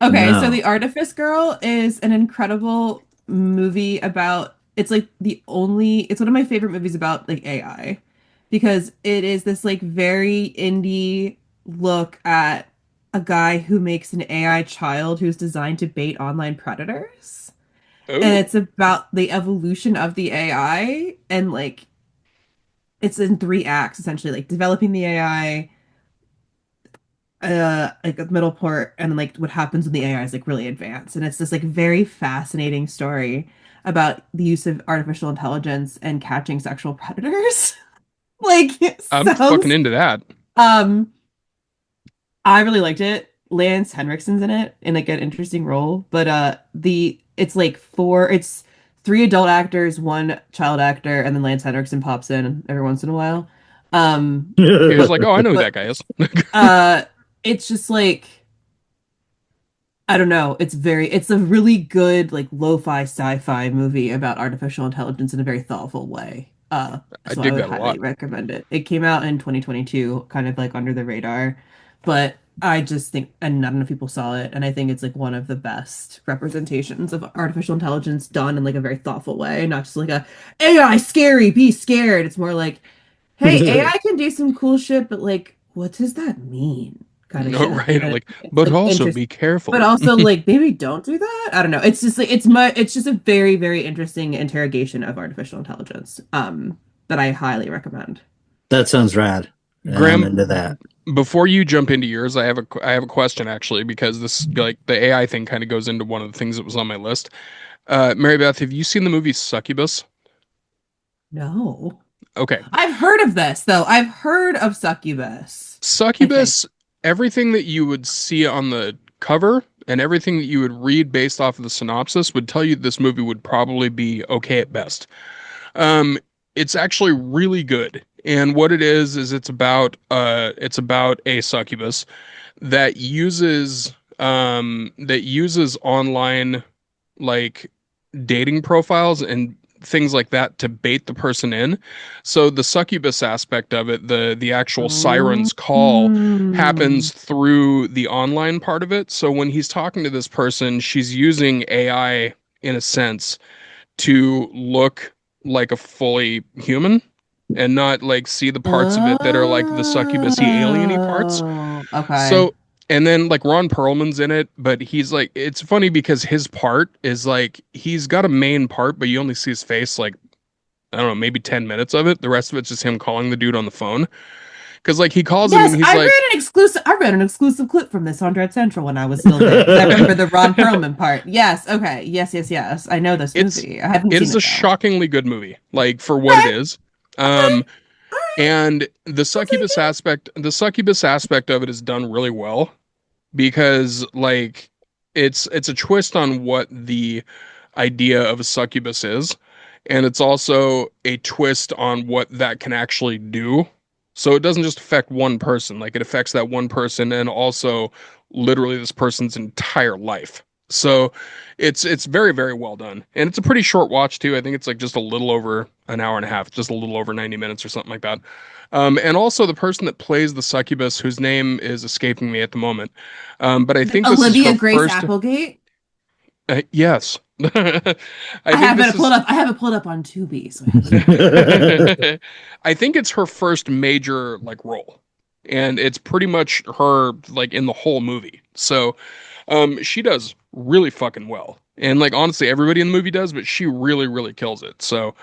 Okay, so No. The Artifice Girl is an incredible movie about it's one of my favorite movies about like AI because it is this like very indie look at a guy who makes an AI child who's designed to bait online predators. And Oh, it's about the evolution of the AI and like it's in three acts essentially, like developing the AI, like a middle part, and then like what happens when the AI is like really advanced. And it's this like very fascinating story about the use of artificial intelligence and catching sexual predators. Like it I'm fucking sounds into that. um I really liked it. Lance Henriksen's in it in like an interesting role, but it's three adult actors, one child actor, and then Lance Henriksen pops in every once in a while. He was But like, oh, I know who but that guy is. uh it's just like I don't know. It's a really good like lo-fi sci-fi movie about artificial intelligence in a very thoughtful way. I So I dig would that a highly lot. recommend it. It came out in 2022, kind of like under the radar, but I just think, and not enough people saw it, and I think it's like one of the best representations of artificial intelligence done in like a very thoughtful way, not just like a AI scary, be scared. It's more like, hey, AI can do some cool shit, but like, what does that mean? Kind of No, shit. right. And Like, it's but like also interesting. be But careful. also, like, maybe don't do that. I don't know. It's just like it's just a very, very interesting interrogation of artificial intelligence. That I highly recommend. That sounds rad. Yeah, I'm Graham, into that. before you jump into yours, I have a question actually because this like the AI thing kind of goes into one of the things that was on my list. Mary Beth, have you seen the movie Succubus? No. Okay. I've heard of this though. I've heard of Succubus, I think. Succubus, everything that you would see on the cover and everything that you would read based off of the synopsis would tell you this movie would probably be okay at best. Um, it's actually really good. And what it is it's about a succubus that uses online like dating profiles and things like that to bait the person in. So the succubus aspect of it, the actual Oh. siren's call happens through the online part of it. So when he's talking to this person, she's using AI in a sense to look like a fully human and not like see the parts of it that are like the succubusy alieny parts. Oh, okay. So, and then like Ron Perlman's in it, but he's like, it's funny because his part is like, he's got a main part, but you only see his face like, I don't know, maybe 10 minutes of it. The rest of it's just him calling the dude on the phone. Cause like he calls him and Yes, he's like, I read an exclusive clip from this on Dread Central when I was still there. 'Cause I remember the Ron Perlman part. Yes, okay. Yes, yes, yes. I know this it's, movie. I haven't it seen is it a though. shockingly good movie, like for what it Okay, is. okay. Um, All right. and I'll the succubus aspect of it is done really well because like it's a twist on what the idea of a succubus is, and it's also a twist on what that can actually do. So it doesn't just affect one person, like it affects that one person and also literally this person's entire life. So it's very, very well done. And it's a pretty short watch too. I think it's like just a little over an hour and a half, just a little over 90 minutes or something like that. And also the person that plays the succubus, whose name is escaping me at the moment. But I see it. think this is her Olivia Grace first. Applegate. Yes. I think this is. I have it pulled up on Tubi, so I have it. I think it's her first major like role, and it's pretty much her like in the whole movie. So, she does really fucking well, and like honestly, everybody in the movie does, but she really, really kills it. So,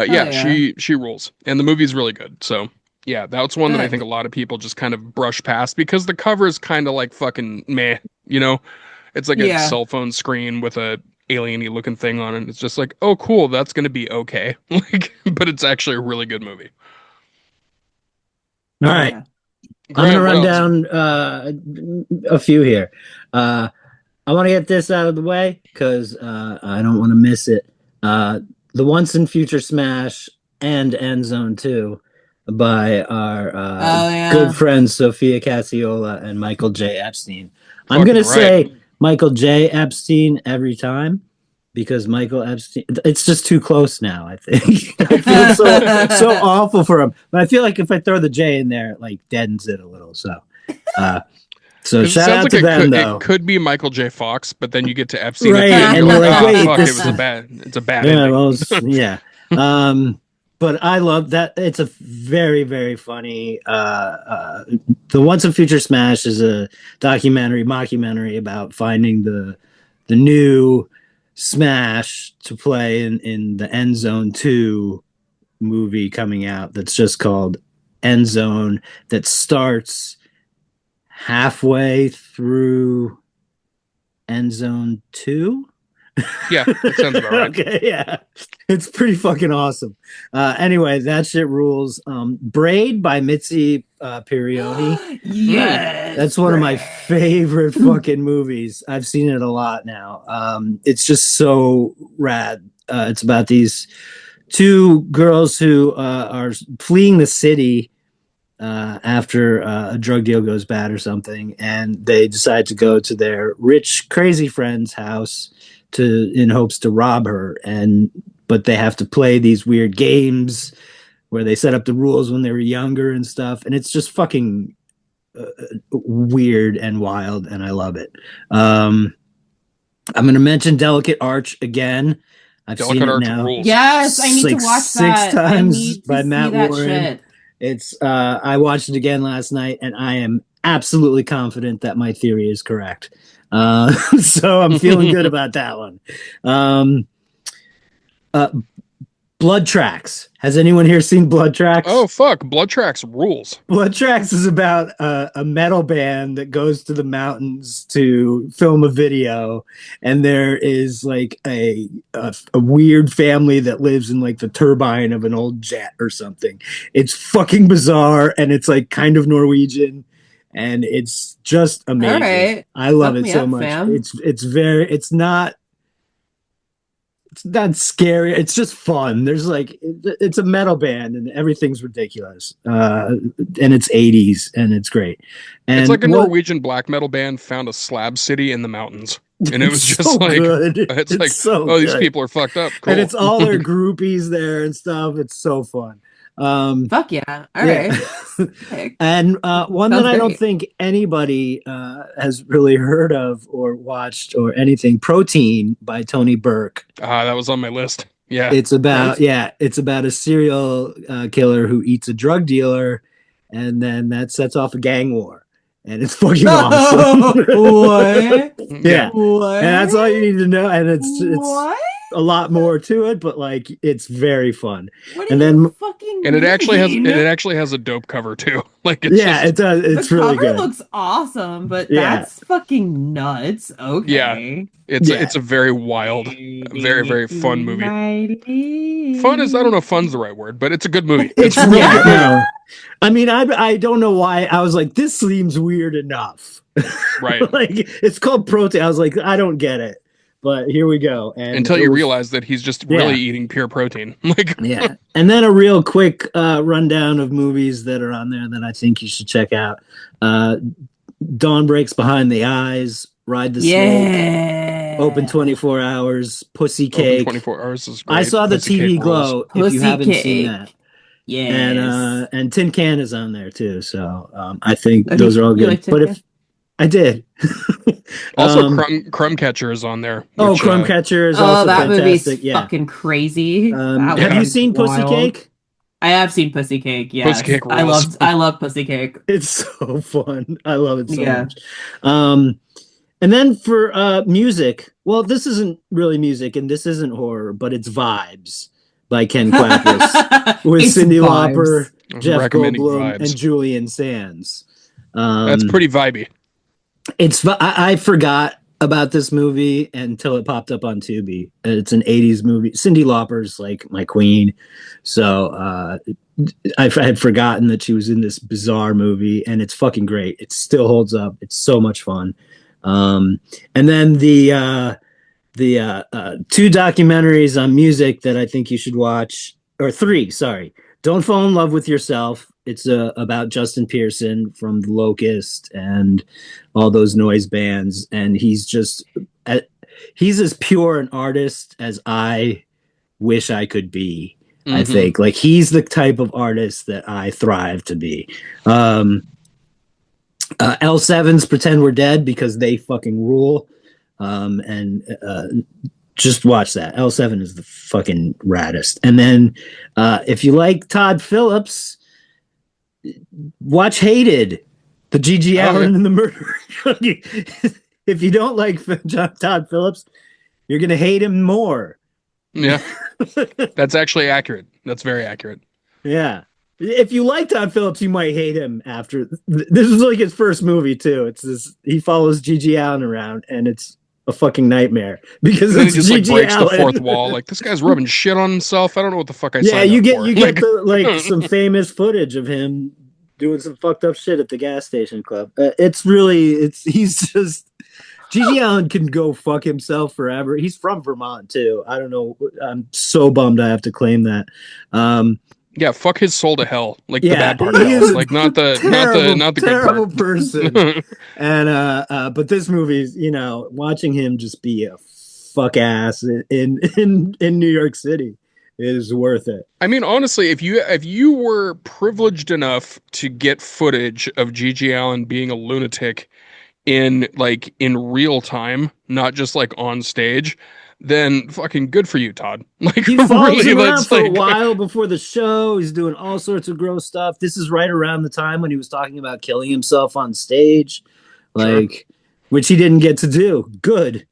Hell yeah, yeah. she rules, and the movie's really good. So. Yeah, that's one that I think Good. a lot of people just kind of brush past because the cover is kind of like fucking meh, you know? It's like a Yeah. cell phone screen with a alien-y looking thing on it. It's just like, oh, cool, that's gonna be okay. Like, but it's actually a really good movie. All right. Yeah. I'm going to Graham, what run else? down a few here. I want to get this out of the way because I don't want to miss it. The Once and Future Smash and End Zone 2 by our good friends Sophia Cassiola and Michael J. Epstein. I'm going to say Michael J. Epstein every time because Michael Epstein, it's just too close now, I think. I feel so awful for him. But I feel like if I throw the J in there, it like deadens it a little. So shout out to them, though. It could be Michael J. Fox, but then you get to Epstein right, at the end, and you're like, wait, fuck, it's a bad yeah, ending. well, yeah. But I love that. It's a very, very funny. The Once and Future Smash is a mockumentary about finding the new Smash to play in the End Zone 2 movie coming out. That's just called End Zone. That starts halfway through End Zone 2. Yeah, that sounds about right. Okay, yeah. It's pretty fucking awesome. Anyway, that shit rules. Braid by Mitzi Perioni. Yes. That's one of my favorite fucking movies. I've seen it a lot now. It's just so rad. It's about these two girls who are fleeing the city after a drug deal goes bad or something, and they decide to go to their rich, crazy friend's house in hopes to rob her. But they have to play these weird games where they set up the rules when they were younger and stuff, and it's just fucking weird and wild, and I love it. I'm going to mention Delicate Arch again. I've seen it now. Rules. Yes, I need to watch 6 times by Matt Warren. Shit. It's I watched it again last night, and I am absolutely confident that my theory is correct. So I'm feeling good about that one. Blood Tracks. Has anyone here seen Blood Tracks? Oh, fuck. Blood Tracks rules. Blood Tracks is about a metal band that goes to the mountains to film a video. And there is like a weird family that lives in like the turbine of an old jet or something. It's fucking bizarre. And it's like kind of Norwegian. And it's just amazing. All right. I love it so much. Fam. It's not scary. It's just fun. There's like, it's a metal band and everything's ridiculous. And it's 80s and it's great. And it's like a Norwegian black metal band found a slab city in the mountains. And it was just so like, good. it's like, so oh, good. These people are fucked up. Cool. And it's all their groupies there and stuff. It's so fun. Fuck yeah. All right. And one that I don't think anybody has really heard of or watched or anything, Protein by Tony Burke. That was on my list. Yeah. It's about a serial killer who eats a drug dealer, and then that sets off a gang war. And it's fucking awesome. What? Yeah. What? And that's all you need to know. And it's what? a lot more to it, but like it's very fun. And it actually has a dope cover too. Like it does. It's really good. The cover looks awesome, but that's fucking nuts. Okay. Yeah. It's a very wild, very, very fun movie. Fun is, I don't know if fun's the right word, but it's a good movie. It's really good. No. I mean, I don't know why. I was like, this seems weird enough. Right. Like, it's called Protein. I was like, I don't get it. But here we go. And until you realize that he's just really eating pure protein. Like, yeah. And then a real quick rundown of movies that are on there that I think you should check out. Dawn Breaks Behind the Eyes, Ride the Snake, Open 24 Hours, Pussy Cake. Open 24 Hours is great. I saw the Pussy TV Cake Glow. Rules. If you haven't Pussy seen Cake. that. Yeah. And Tin Can is on there too. So I think those are all good. Like but if I did. Also, Crumb Catcher is on there. Which, Crumb Catcher is also that fantastic. movie's fucking crazy. Have you seen Pussy Cake? I have seen Pussy Cake. Yes. Pussy Cake rules. I love Pussy Cake. It's so fun. I love it so much. And then for music, well, this isn't really music and this isn't horror, but it's Vibes by Ken Kwapis with Cyndi Lauper, Jeff Goldblum, and Julian Sands. That's pretty vibey. I forgot about this movie until it popped up on Tubi. It's an 80s movie. Cyndi Lauper's like my queen. So I had forgotten that she was in this bizarre movie, and it's fucking great. It still holds up. It's so much fun. And then the two documentaries on music that I think you should watch, or three, sorry. Don't Fall in Love with Yourself. It's about Justin Pearson from The Locust and all those noise bands. And he's as pure an artist as I wish I could be. Mm-hmm. I think like he's the type of artist that I thrive to be. L7's Pretend We're Dead, because they fucking rule. Just watch that. L7 is the fucking raddest. And then if you like Todd Phillips, watch Hated, the G.G. Allen and the Murder. If you don't like Todd Phillips, you're going to hate him more. Yeah. That's actually accurate. That's very accurate. Yeah. If you like Todd Phillips, you might hate him after. This is like his first movie, too. It's this. He follows G.G. Allen around, and it's a fucking nightmare because he just like breaks the fourth wall. Like, this guy's rubbing shit on himself. I don't know what the fuck I signed you get up for. You get the, like some famous footage of him doing some fucked up shit at the gas station club. He's just G.G. Allen can go fuck himself forever. He's from Vermont too. I don't know. I'm so bummed I have to claim that. Yeah, fuck his soul to hell. Like the bad part of hell. Like not the good part. Person. And but this movie's, watching him just be a fuck ass in New York City is worth it. I mean, honestly, if you were privileged enough to get footage of G.G. Allen being a lunatic in real time, not just like on stage, then fucking good for you, Todd. Like, he follows him around for a while before the show. He's doing all sorts of gross stuff. This is right around the time when he was talking about killing himself on stage, which he didn't get to do. Good.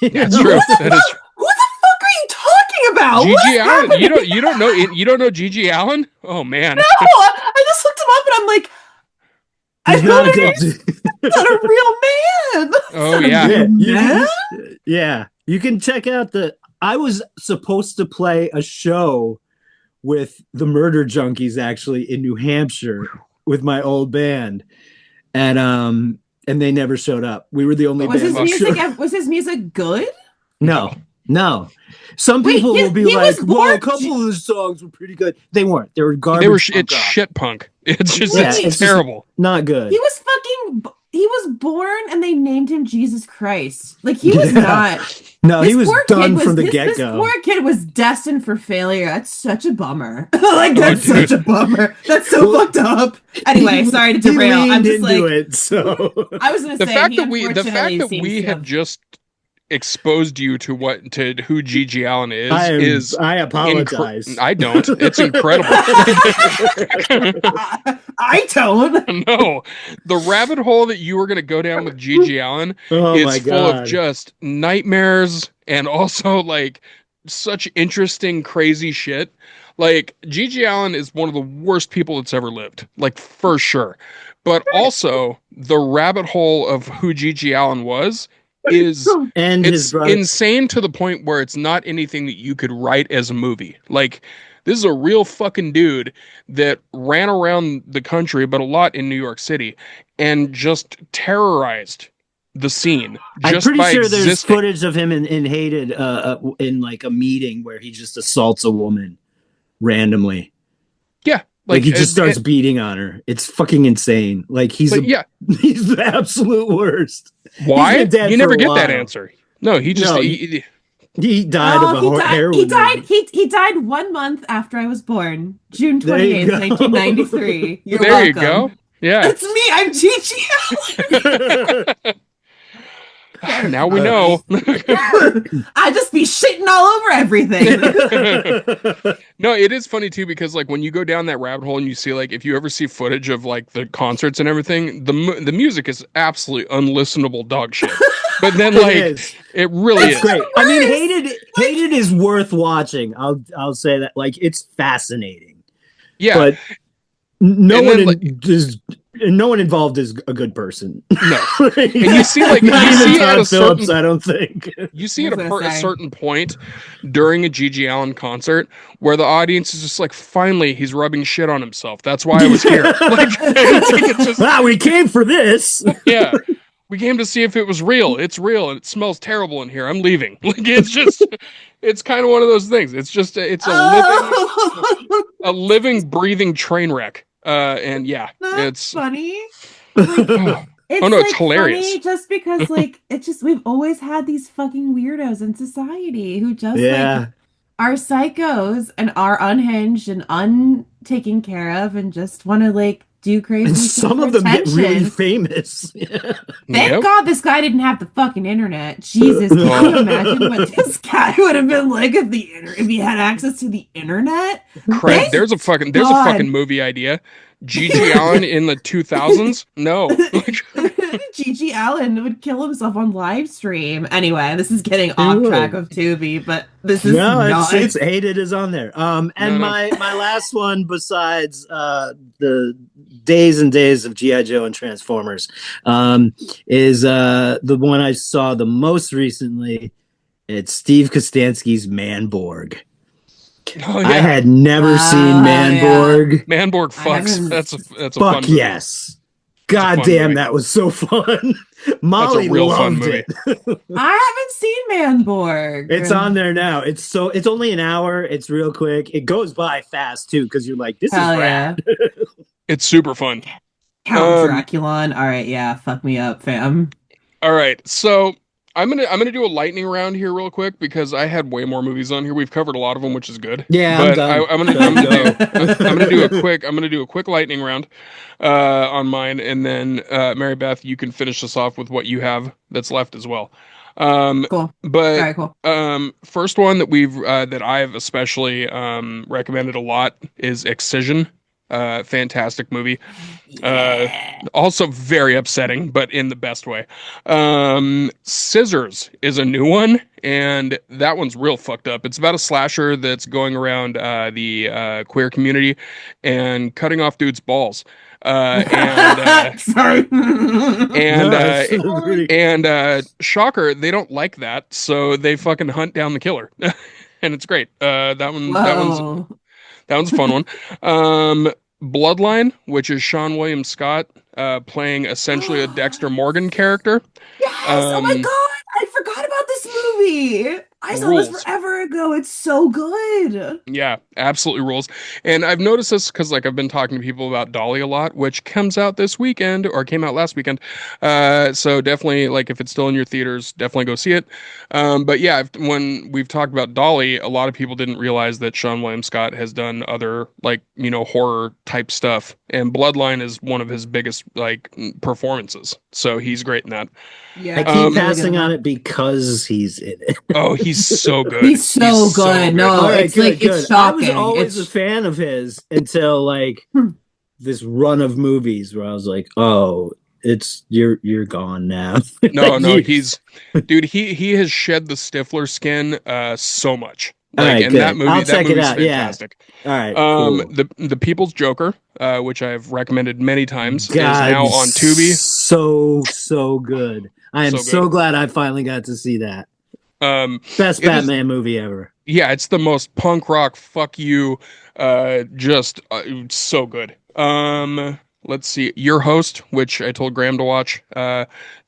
That's true. That is true. Who the fuck are you talking about? G.G. Allen. You don't know G.G. Allen? Oh man. No, I just looked him up and I'm like, he's not a real man. Oh yeah. Yeah. You can check out I was supposed to play a show with the Murder Junkies actually in New Hampshire with my old band, and they never showed up. We were the only band. Was his music good? No. Some people will be like, "Well, a couple of the songs were pretty good." They weren't. They were garbage. It's shit punk. It's just it's terrible. Just not good. He was born and they named him Jesus Christ. Like, he was not. No, he was done from the get-go. This poor kid was destined for failure. That's such a bummer. Such a bummer. That's so fucked up. Anyway, sorry to derail. I'm just like, it, so I was going to say, the fact that we have just exposed you to who G.G. Allen is I apologize. I don't. It's incredible. I don't. No, the rabbit hole that you were going to go down with G.G. Allen is full of just nightmares and also like such interesting, crazy shit. Like, G.G. Allen is one of the worst people that's ever lived, like, for sure. But also the rabbit hole of who G.G. Allen was is insane to the point where it's not anything that you could write as a movie. Like, this is a real fucking dude that ran around the country, but a lot in New York City, and just terrorized the scene. I'm pretty sure there's footage of him in Hated in like a meeting where he just assaults a woman randomly. Yeah. Like he just starts beating on her. It's fucking insane. Like he's the absolute worst. Why? You never get that answer. No, he just he died of a heroin. He died 1 month after I was born, June 28th, 1993. You're welcome. You go. Yeah, it's me. I'm G.G. Allen. Now we know. I just be shitting all over everything. No, it is funny too, because like when you go down that rabbit hole and you see, like, if you ever see footage of like the concerts and everything, the music is absolutely unlistenable dog shit. But then it really is great. I mean, Hated is worth watching. I'll say that. Like, it's fascinating. Yeah. no one then, no one involved is a good person. No. And you see, like, not you even see Todd at a Phillips, certain, I don't think. you see at a certain point during a G.G. Allen concert where the audience is just like, finally, he's rubbing shit on himself. That's why I was here. Like, it's just, wow, we came for this. yeah. We came to see if it was real. It's real, and it smells terrible in here. I'm leaving. Like, it's just, it's kind of one of those things. It's just, it's a living, breathing train wreck. And yeah, That's it's funny. Like, oh no, it's hilarious. Funny just because like it's just we've always had these fucking weirdos in society who just like are psychos and are unhinged and untaken care of and just want to like do crazy and shit some for of them attention. get really famous. Thank God this guy didn't have the fucking internet. Jesus, can you imagine what this guy would have been like if he had access to the internet? Craig, there's a fucking movie idea. G.G. Allen in the 2000s? No. G.G. Allen would kill himself on live stream. Anyway, this is getting off track of TUBI, but this is not. It's Hated is on there. And my last one besides the days and days of G.I. Joe and Transformers is the one I saw the most recently. It's Steve Kostansky's Manborg. Oh, yeah. I had never seen Manborg. Yeah. Manborg fucks. That's a fuck fun movie. Yes. God damn, that was so fun. Molly loved it. I haven't seen Manborg. It's on there now. It's only an hour. It's real quick. It goes by fast too because you're like, this is rad. It's super fun. Count Draculon. All right, yeah, fuck me up, fam. All right, so I'm gonna do a lightning round here real quick because I had way more movies on here. We've covered a lot of them, which is good. Yeah, but I'm gonna do a quick lightning round on mine, and then Mary Beth, you can finish us off with what you have that's left as well. Cool. But cool. First one that I've especially recommended a lot is Excision. Fantastic movie. Also very upsetting, but in the best way. Scissors is a new one, and that one's real fucked up. It's about a slasher that's going around the queer community and cutting off dudes' balls. Sorry. and shocker, they don't like that, so they fucking hunt down the killer. And it's great. That one's a fun one. Bloodline, which is Sean William Scott playing essentially a Dexter Morgan character. Yes! Oh my god! I forgot about this movie! I saw this forever ago. It's so good. Yeah, absolutely rules. And I've noticed this because like I've been talking to people about Dolly a lot, which comes out this weekend or came out last weekend. So definitely, like if it's still in your theaters, definitely go see it. But yeah, when we've talked about Dolly, a lot of people didn't realize that Sean William Scott has done other like, horror type stuff. And Bloodline is one of his biggest like performances. So he's great in that. Yeah, I keep passing on it because he's in it. Oh, he's so good. He's so good. No, it's good, like good. it's shocking. I was always a fan of his until like this run of movies where I was like, oh, you're gone now. No, he's dude. He has shed the Stifler skin so much. Like, right, and good. that movie, I'll check it out. Fantastic. Yeah. All right. Cool. The People's Joker, which I've recommended many times, is now on Tubi. So good. I am so glad I finally got to see that. Best Batman movie ever. Yeah, it's the most punk rock fuck you, just so good. Let's see, Your Host, which I told Graham to watch.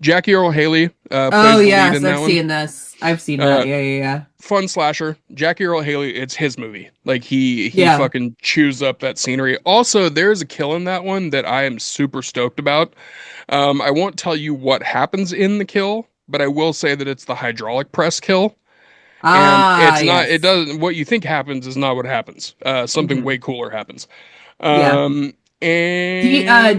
Jackie Earle Haley plays the lead in that one. Seen this. I've seen that. Yeah. Fun slasher. Jackie Earle Haley, it's his movie. Like he fucking chews up that scenery. Also, there's a kill in that one that I am super stoked about. I won't tell you what happens in the kill, but I will say that it's the hydraulic press kill. And it's not, it doesn't, what you think happens is not what happens. Something way cooler happens. And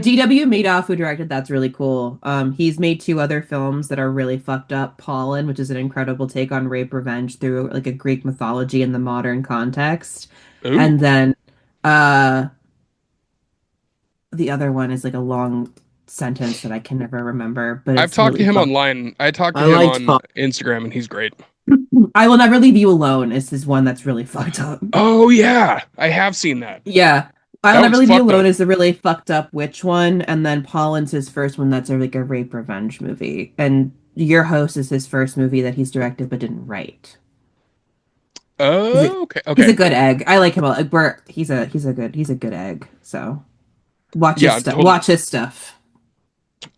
D.W. Madoff, who directed that's really cool. He's made 2 other films that are really fucked up. Pollen, which is an incredible take on rape revenge through like a Greek mythology in the modern context. Ooh. And then the other one is like a long sentence that I can never remember. But I've talked to him online. I talked to him on Instagram, and he's great. I Will Never Leave You Alone is one that's really fucked up. Oh yeah, I have seen that. Yeah. I'll That Never one's Leave You fucked Alone up. is the really fucked up witch one, and then Pollen's his first one that's like a rape revenge movie. And Your Host is his first movie that he's directed but didn't write. He's a Oh, okay, he's a okay. good egg. I like him a lot. He's a good egg. So watch his Yeah, stuff. totally. Watch his stuff.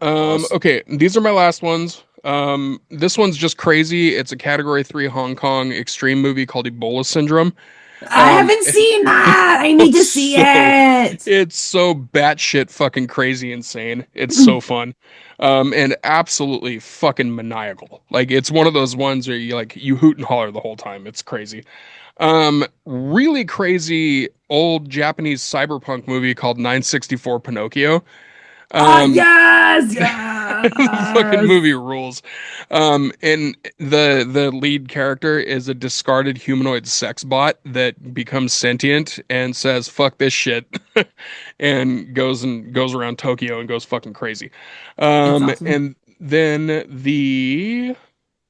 Awesome. Okay, these are my last ones. This one's just crazy. It's a Category 3 Hong Kong extreme movie called Ebola Syndrome. I Um, haven't seen that. I need to it's see so it. it's so batshit fucking crazy insane. It's so fun. And absolutely fucking maniacal. Like it's one of those ones where you hoot and holler the whole time. It's crazy. Really crazy old Japanese cyberpunk movie called 964 Pinocchio. Ah, Um, yes, the fucking movie yes. rules. And the lead character is a discarded humanoid sex bot that becomes sentient and says "fuck this shit," and goes around Tokyo and goes fucking crazy. It's awesome. And then the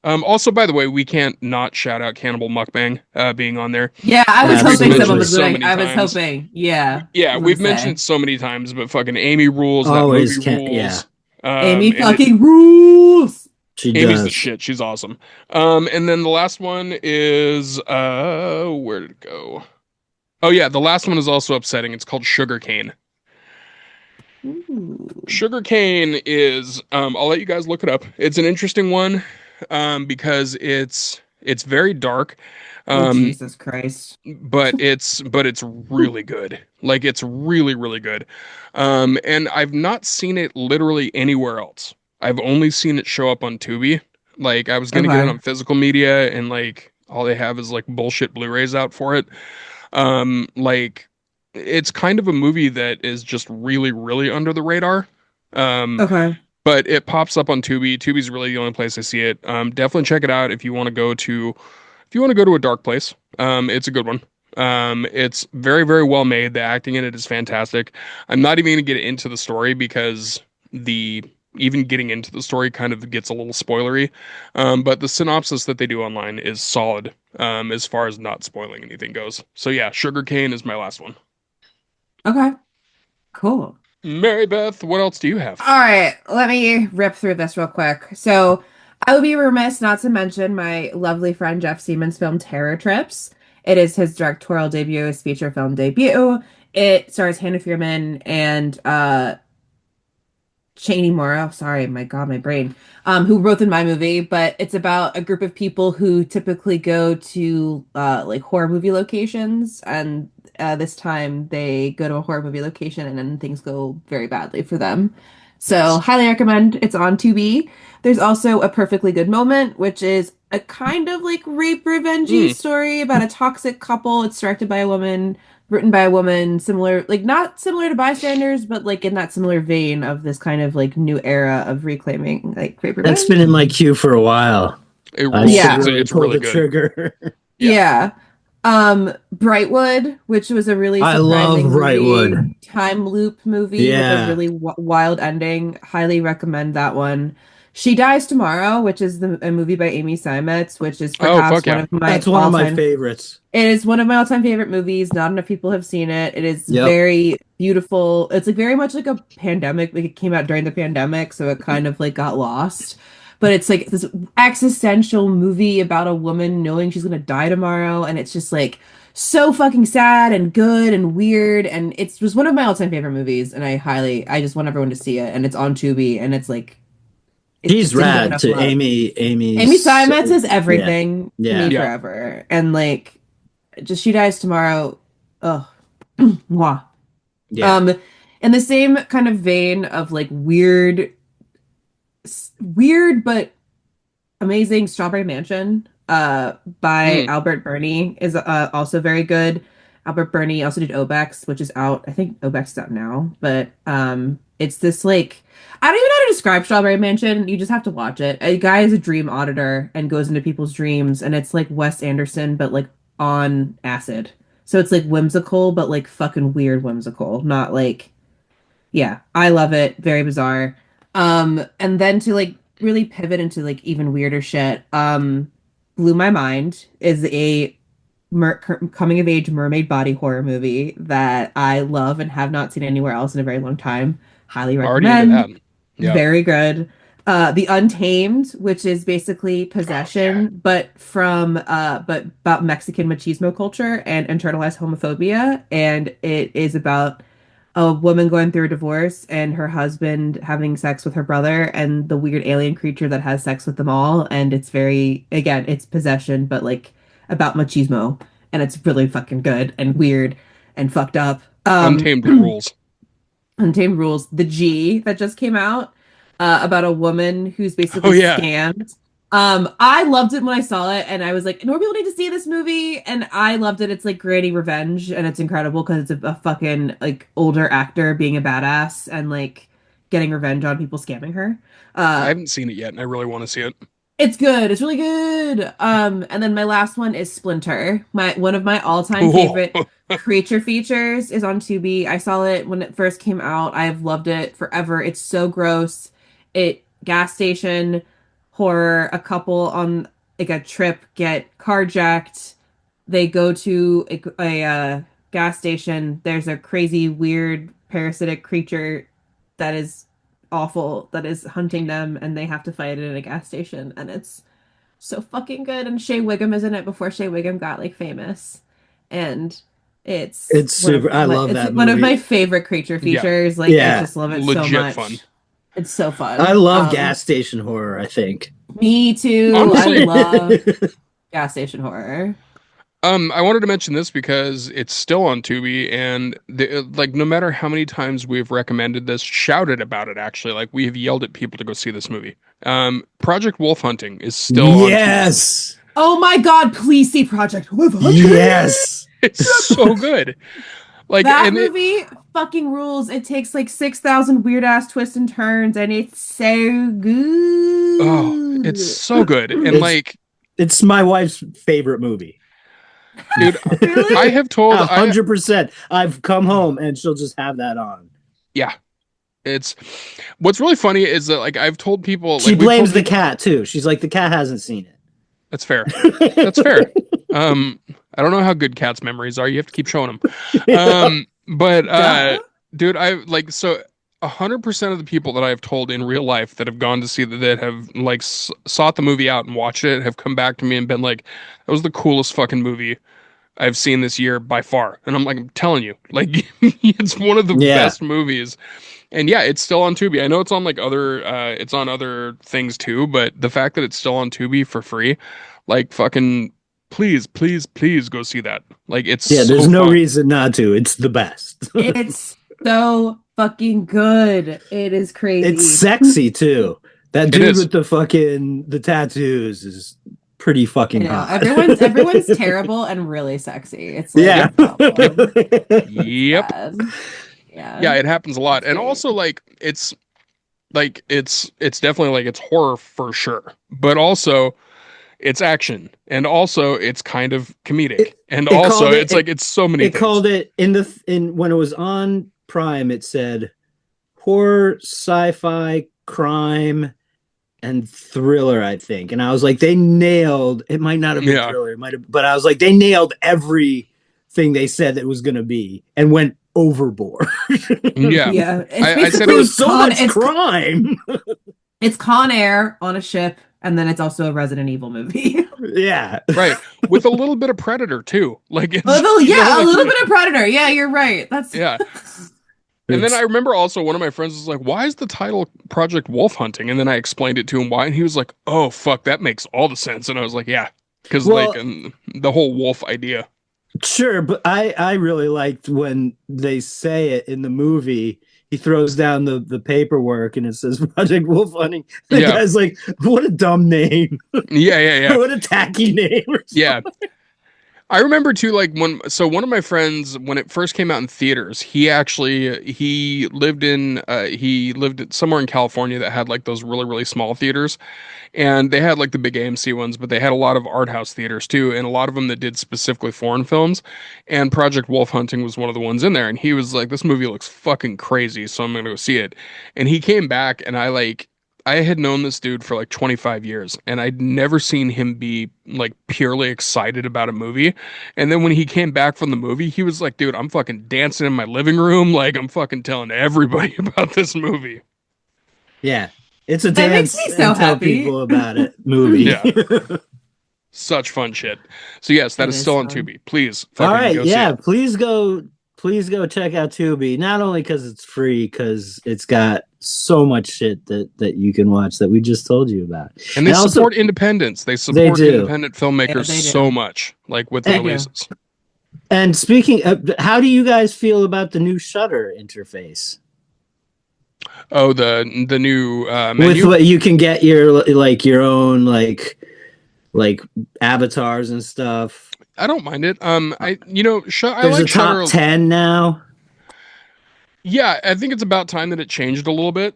also, by the way, we can't not shout out Cannibal Mukbang being on there, Yeah, I was which we've hoping someone Absolutely. mentioned was so going. many I was times. hoping. Yeah, Yeah, I was gonna we've mentioned say it so many times, but fucking Amy rules. That movie Always can't. Yeah, rules. Amy And it, fucking rules. she Amy's the does. shit. She's awesome. And then the last one is where did it go? Oh yeah, the last one is also upsetting. It's called Sugarcane. Ooh. Sugarcane is I'll let you guys look it up. It's an interesting one because it's very dark. Oh, Um, Jesus Christ. but it's really good. Like it's really really good. And I've not seen it literally anywhere else. I've only seen it show up on Tubi. Like I was gonna get it Okay. on physical media, and like all they have is like bullshit Blu-rays out for it. Like it's kind of a movie that is just really really under the radar. Um, Okay. but it pops up on Tubi. Tubi's really the only place I see it. Definitely check it out if you want to go to a dark place. It's a good one. It's very, very well made. The acting in it is fantastic. I'm not even going to get into the story because the even getting into the story kind of gets a little spoilery. But the synopsis that they do online is solid, as far as not spoiling anything goes. So yeah, Sugarcane is my last one. Okay. Cool. Mary Beth, what else do you have? All right, let me rip through this real quick. So, I would be remiss not to mention my lovely friend Jeff Siemens' film Terror Trips. It is his directorial debut, his feature film debut. It stars Hannah Fierman and Cheney Morrow, sorry, my God, my brain, who wrote in my movie, but it's about a group of people who typically go to like horror movie locations, and this time they go to a horror movie location and then things go very badly for them. So Nice. highly recommend. It's on Tubi. There's also A Perfectly Good Moment, which is a kind of like rape revengey Mm, story about a toxic couple. It's directed by a woman, written by a woman, similar, like not similar to Bystanders, but like in that similar vein of this kind of like new era of reclaiming like rape That's revenge. been in my queue for a while. it I rules. should Yeah, really It's pull really the good. trigger. Yeah. yeah. Brightwood, which was a really I love surprising movie, Brightwood. time loop movie with a Yeah. really wild ending. Highly recommend that one. She Dies Tomorrow, which is a movie by Amy Seimetz, which is Oh perhaps fuck one yeah. of my That's one of my all-time. favorites. It is one of my all-time favorite movies. Not enough people have seen it. It is Yep. very beautiful. It's like very much like a pandemic. Like it came out during the pandemic, so it kind of like got lost. But it's like this existential movie about a woman knowing she's gonna die tomorrow, and it's just like so fucking sad and good and weird. And it's just one of my all-time favorite movies. And I just want everyone to see it. And it's on Tubi, and it's like it He's just didn't get rad enough to love. Amy Amy's. Steinmetz is Yeah. everything to me Yeah. Yeah. forever. And like just She Dies Tomorrow. Oh, mwah. Yeah. Um, in the same kind of vein of like weird but amazing Strawberry Mansion, by Mm. Albert Burney is also very good. Albert Burney also did Obex, which is out. I think Obex is out now, but it's this like I don't even know how to describe Strawberry Mansion. You just have to watch it. A guy is a dream auditor and goes into people's dreams, and it's like Wes Anderson, but like on acid. So it's like whimsical, but like fucking weird whimsical, not like yeah, I love it. Very bizarre. And then to like really pivot into like even weirder shit. Blew My Mind is a coming of age mermaid body horror movie that I love and have not seen anywhere else in a very long time. Highly Already into that. recommend. Yeah. Very good. The Untamed, which is basically Oh yeah. possession, but about Mexican machismo culture and internalized homophobia, and it is about a woman going through a divorce and her husband having sex with her brother and the weird alien creature that has sex with them all. And it's very, again, it's possession, but like about machismo. And it's really fucking good and weird and fucked up. Untamed rules. Untamed Rules, the G that just came out, about a woman who's Oh basically yeah. scammed. I loved it when I saw it, and I was like, more people need to see this movie, and I loved it. It's like gritty revenge, and it's incredible because it's a fucking like older actor being a badass and like getting revenge on people scamming her. I Uh, haven't seen it yet, and I really want to see it. it's good. It's really good. And then my last one is Splinter. My one of my all-time Cool. favorite creature features is on Tubi. I saw it when it first came out. I've loved it forever. It's so gross. It gas station horror. A couple on like a trip get carjacked. They go to a gas station. There's a crazy, weird, parasitic creature that is awful that is hunting them, and they have to fight it in a gas station. And it's so fucking good. And Shea Wiggum is in it before Shea Wiggum got like famous. And It's super. I love it's that one of my movie. favorite creature Yeah. features. Like I Yeah, just love it so Legit fun. much. It's so I fun. love gas station horror, I think. Me too. I Honestly, love gas station horror. I wanted to mention this because it's still on Tubi, and like no matter how many times we've recommended this, shouted about it actually, like we have yelled at people to go see this movie. Project Wolf Hunting is still on Tubi. Yes. Oh my God, please see Project Wolf Hunter. Yes. It's so good. Like, That and it, movie fucking rules. It takes like 6,000 weird ass twists and turns, and it's so oh, it's good. so good. And It's like, it's my wife's favorite movie. dude, I Really? have told, 100%. I've come home and she'll just have that on. yeah, it's, what's really funny is that like I've told people, She like we've told blames the people, cat too. She's like, the cat hasn't seen that's fair. That's fair. it. I don't know how good cats' memories are. You have to keep showing them. But Duh. dude, I like so 100% of the people that I've told in real life that have gone to see that have like sought the movie out and watched it have come back to me and been like, "That was the coolest fucking movie I've seen this year by far." And I'm like, I'm telling you, like, it's one of the Yeah. best movies. And yeah, it's still on Tubi. I know it's on like other, it's on other things too, but the fact that it's still on Tubi for free, like, fucking, please, please, please go see that. Like, it's Yeah, so there's no fun. reason not to. It's the best. It's so fucking good. It is It's crazy. sexy too. That It dude is. with the tattoos is pretty I fucking know hot. everyone's terrible and really sexy. It's like Yeah. a problem. Yep. Bad. Yeah, Yeah, it happens a lot. it's And great. also like it's definitely like it's horror for sure. But also it's action. And also it's kind of comedic. It, And it also called it, it's like it's so many it things. called it in when it was on Prime, it said horror, sci-fi, crime, and thriller, I think. And I was like, they nailed it. Might not have been Yeah. thriller, it might have, but I was like, they nailed everything they said that was gonna be and went overboard. Yeah. Yeah, it's I said it basically There's was so much crime. it's Con Air on a ship, and then it's also a Resident Evil movie. Yeah. right. With a little bit of Predator too. Like it's Although, you know, yeah, a like little bit of Predator. Yeah, you're right. That's yeah. And then I remember also one of my friends was like, "Why is the title Project Wolf Hunting?" And then I explained it to him why, and he was like, "Oh fuck, that makes all the sense." And I was like, "Yeah, because Well, like the whole wolf idea." sure, but I really liked when they say it in the movie. He throws down the paperwork and it says Project Wolf Hunting. The Yeah, guy's like, "What a dumb name! yeah. What a tacky name!" Or Yeah, I remember too, like one of my friends, when it first came out in theaters, he lived somewhere in California that had like those really, really small theaters. And they had like the big AMC ones, but they had a lot of art house theaters too, and a lot of them that did specifically foreign films. And Project Wolf Hunting was one of the ones in there. And he was like, "This movie looks fucking crazy, so I'm gonna go see it." And he came back, and I had known this dude for like 25 years, and I'd never seen him be like purely excited about a movie. And then when he came back from the movie, he was like, dude, I'm fucking dancing in my living room. Like, I'm fucking telling everybody about this movie. Yeah. It's a That makes dance me so and tell happy. people about it movie. Yeah. Such fun shit. So yes, that It is is still on fun. Tubi. Please All fucking right, go see yeah, it. please go check out Tubi. Not only because it's free, because it's got so much shit that you can watch that we just told you about. And they And also, support independence. They they support do. independent Yeah, filmmakers they so do. much, like with the They do. releases. And speaking of, how do you guys feel about the new Shutter interface? Oh, the new With menu. what you can get your own like avatars and stuff. I don't mind it. I There's a like top Shutter. 10 now. Yeah, I think it's about time that it changed a little bit.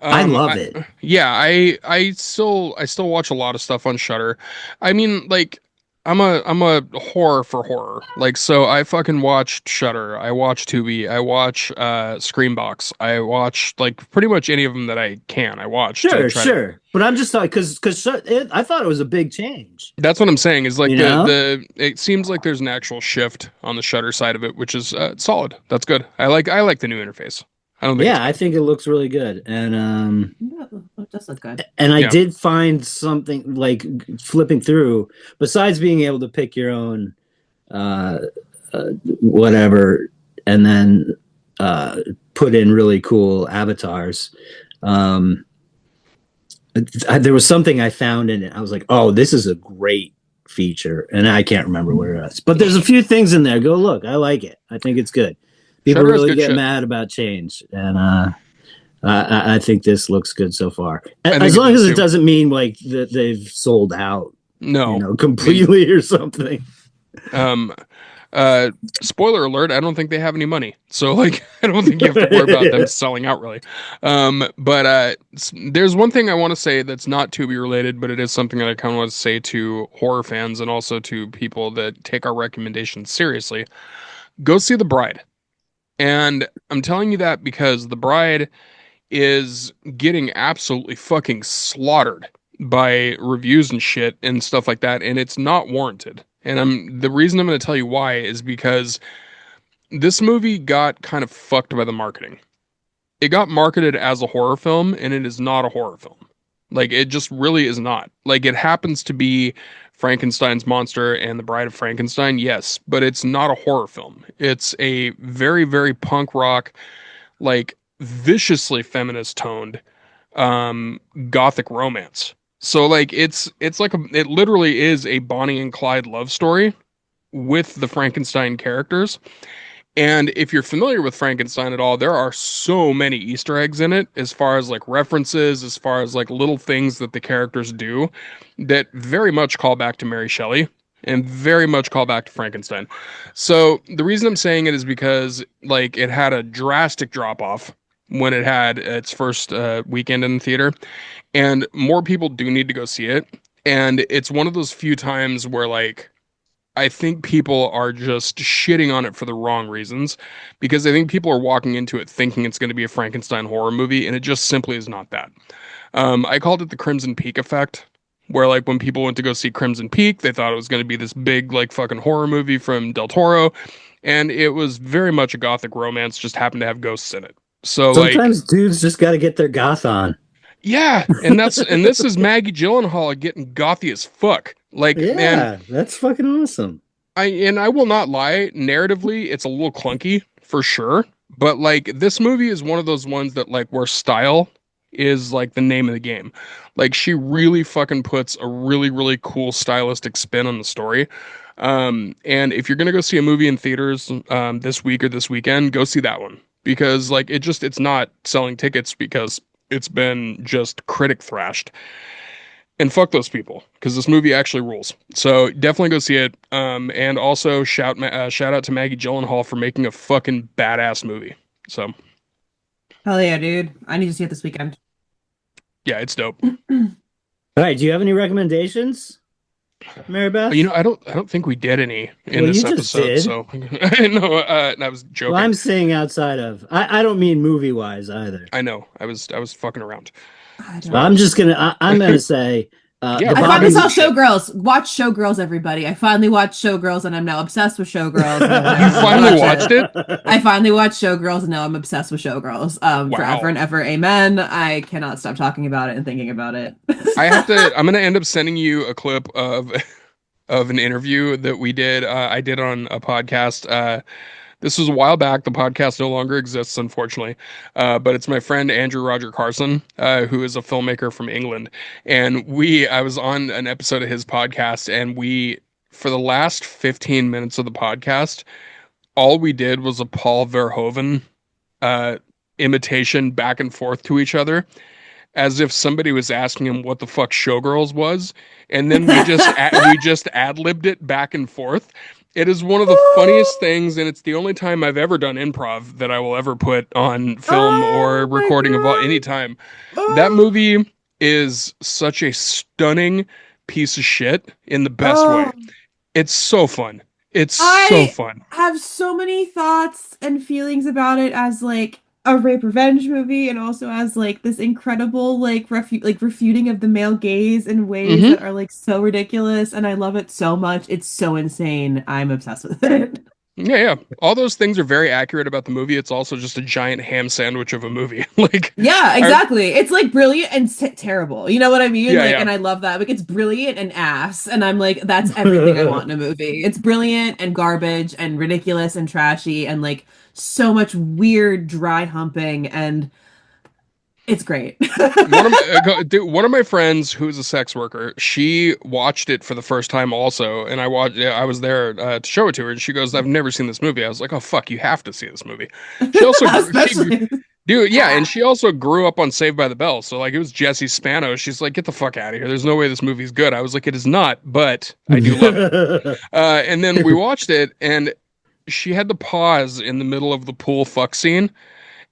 I love it. Yeah, I still watch a lot of stuff on Shudder. I mean, like I'm a horror for horror. Like so I fucking watched Shudder. I watch Tubi. I watch Screambox. I watch like pretty much any of them that I can. I watch to Sure, try to. sure. But I'm just like because I thought it was a big change. That's what I'm saying is like You know? the it seems like there's an actual shift on the Shudder side of it, which is solid. That's good. I like the new interface. I don't think it's Yeah, I bad. think it looks really good. It does look good. And I Yeah. did find something like flipping through, besides being able to pick your own uh, whatever, and then put in really cool avatars. Um, there was something I found in it. I was like, "Oh, this is a great feature," and I can't remember where it is. But there's a few things in there. Go look. I like it. I think it's good. People Shudder has really good get shit. mad about change, and I think this looks good so far. I think As it long does as too. it doesn't mean like that they've sold out, No. completely or something. Um, Spoiler alert, I don't think they have any money. So like I don't think you have to worry about them selling out really. But there's one thing I want to say that's not Tubi related, but it is something that I kind of want to say to horror fans and also to people that take our recommendations seriously. Go see The Bride. And I'm telling you that because The Bride is getting absolutely fucking slaughtered by reviews and shit and stuff like that, and it's not warranted. And the reason I'm going to tell you why is because this movie got kind of fucked by the marketing. It got marketed as a horror film, and it is not a horror film. Like it just really is not. Like it happens to be Frankenstein's monster and the Bride of Frankenstein, yes, but it's not a horror film. It's a very, very punk rock, like viciously feminist toned gothic romance. So like it's like it literally is a Bonnie and Clyde love story with the Frankenstein characters. And if you're familiar with Frankenstein at all, there are so many Easter eggs in it as far as like references, as far as like little things that the characters do that very much call back to Mary Shelley and very much call back to Frankenstein. So the reason I'm saying it is because like it had a drastic drop off when it had its first weekend in the theater, and more people do need to go see it. And it's one of those few times where like I think people are just shitting on it for the wrong reasons because I think people are walking into it thinking it's going to be a Frankenstein horror movie, and it just simply is not that. I called it the Crimson Peak effect, where like when people went to go see Crimson Peak, they thought it was going to be this big like fucking horror movie from Del Toro, and it was very much a gothic romance, just happened to have ghosts in it. So like, Sometimes dudes just got to get their goth on. yeah, and this is Maggie Gyllenhaal getting gothy as fuck. Like, man, Yeah, that's fucking awesome. I will not lie, narratively, it's a little clunky for sure. But like this movie is one of those ones that like where style is like the name of the game. Like she really fucking puts a really, really cool stylistic spin on the story. And if you're gonna go see a movie in theaters this week or this weekend, go see that one. Because like it's not selling tickets because it's been just critic thrashed. And fuck those people, because this movie actually rules. So definitely go see it. And also shout out to Maggie Gyllenhaal for making a fucking badass movie. So Hell yeah, dude. I need to see it this weekend. yeah, it's dope. All right, do you have any recommendations, Mary Beth? I don't think we did any in Well, this you just episode. did. So no, I was joking. Well, I'm saying outside of. I don't mean movie wise either. I know. I was fucking around. I'm just gonna. I'm gonna say. Yeah, I finally saw Showgirls. Watch Showgirls, everybody. I finally watched Showgirls, and I'm now obsessed with Showgirls. And I You finally watched it? I finally watched Showgirls, and now I'm obsessed with Showgirls. Wow. Forever and ever, amen. I cannot stop talking about it and thinking about it. I'm gonna end up sending you a clip of an interview that we did. I did on a podcast. This was a while back. The podcast no longer exists, unfortunately. But it's my friend Andrew Roger Carson, who is a filmmaker from England. And I was on an episode of his podcast, and for the last 15 minutes of the podcast, all we did was a Paul Verhoeven imitation back and forth to each other, as if somebody was asking him what the fuck Showgirls was, and then we just ad-libbed it back and forth. It is one of the funniest things, and it's the only time I've ever done improv that I will ever put on film or recording of any time. That movie is such a stunning piece of shit in the best way. It's so fun. It's so fun. I have so many thoughts and feelings about it as like a rape revenge movie, and also as like this incredible like refuting of the male gaze in ways that are like so ridiculous, and I love it so much. It's so insane. I'm obsessed with it. Yeah. All those things are very accurate about the movie. It's also just a giant ham sandwich of a movie. Yeah, exactly. It's like brilliant and terrible. You know what I mean? Yeah, And I love that. Like, it's brilliant and ass, and I'm like, that's everything I want in a movie. It's brilliant and garbage and ridiculous and trashy and like so much weird dry humping, and it's great. One of my friends who's a sex worker, she watched it for the first time also, and I was there to show it to her, and she goes, "I've never seen this movie." I was like, "Oh fuck, you have to see this movie." She also and she also grew up on Saved by the Bell, so like it was Jesse Spano. She's like, "Get the fuck out of here! There's no way this movie's good." I was like, "It is not, but I do love it." And then we watched it, and she had to pause in the middle of the pool fuck scene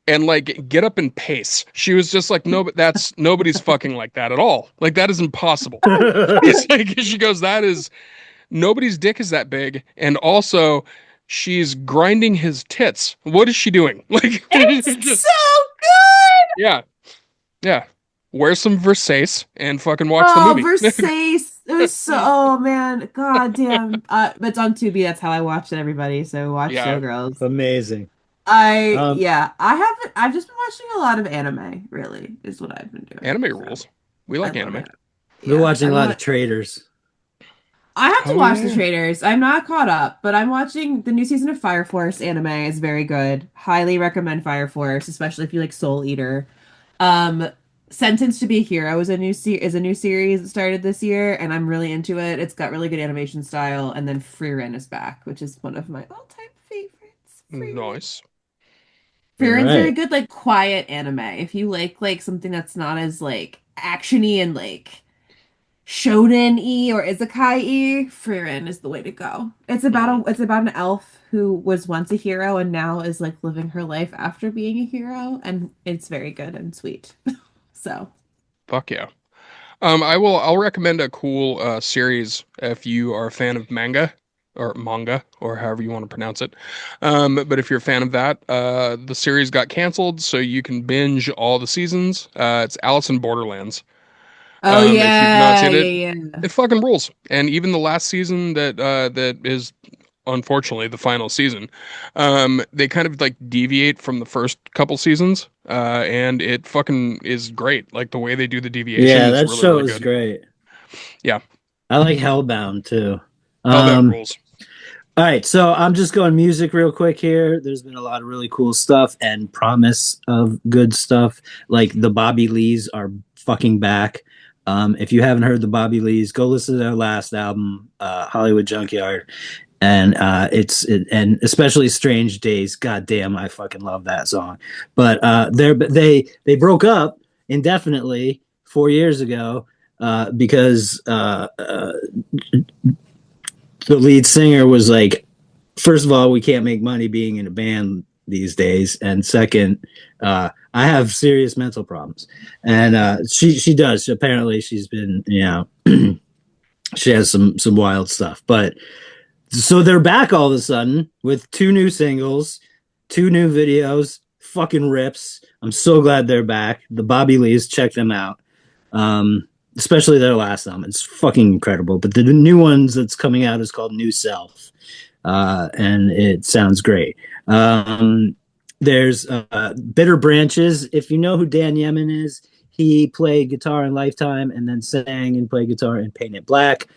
and like get up and pace. She was just like, "No, but nobody's fucking like that at all. Like that is impossible." It's like, she goes, "That is nobody's dick is that big, and also she's grinding his tits. What is she doing?" Like, it's so good. Yeah. Wear some Versace and fucking watch the movie. Versace. It was so, oh man, god damn. But it's on Tubi. That's how I watched it, everybody. So watch Showgirls. Amazing. I've just been watching a lot of anime, really, is what I've been doing. Anime rules. We like anime. We're watching a lot of Traders. I have to watch the Traders. I'm not caught up, but I'm watching the new season of Fire Force. Anime is very good. Highly recommend Fire Force, especially if you like Soul Eater. Sentenced to be a Hero is a new series that started this year, and I'm really into it. It's got really good animation style, and then Frieren is back, which is one of my all-time favorites. Nice. Frieren's very good, like quiet anime. If you like something that's not as like actiony and like shonen-y or isekai-y, Frieren is the way to go. It's about an elf who was once a hero and now is like living her life after being a hero, and it's very good and sweet. So, fuck yeah. I'll recommend a cool series if you are a fan of manga or however you want to pronounce it. But if you're a fan of that, the series got canceled, so you can binge all the seasons. It's Alice in Borderlands. Oh yeah, if you've not seen it, it fucking rules. And even the last season that is unfortunately the final season, they kind of like deviate from the first couple seasons, and it fucking is great. Like the way they do the deviation. Yeah, that really, show really is great. Yeah, I like Hellbound too. Hellbound rules. All right, so I'm just going music real quick here. There's been a lot of really cool stuff and promise of good stuff. Like the Bobby Lees are fucking back. If you haven't heard the Bobby Lees, go listen to their last album, Hollywood Junkyard. And and especially Strange Days. God damn, I fucking love that song. But they broke up indefinitely 4 years ago because the lead singer was like, first of all, we can't make money being in a band these days, and second, I have serious mental problems, and she does. Apparently, she's been she has some wild stuff, but. So they're back all of a sudden with 2 new singles, 2 new videos, fucking rips. I'm so glad they're back. The Bobby Lees, check them out. Especially their last album. It's fucking incredible. But the new ones that's coming out is called New Self. And it sounds great. There's Bitter Branches. If you know who Dan Yemin is, he played guitar in Lifetime and then sang and played guitar in Paint It Black.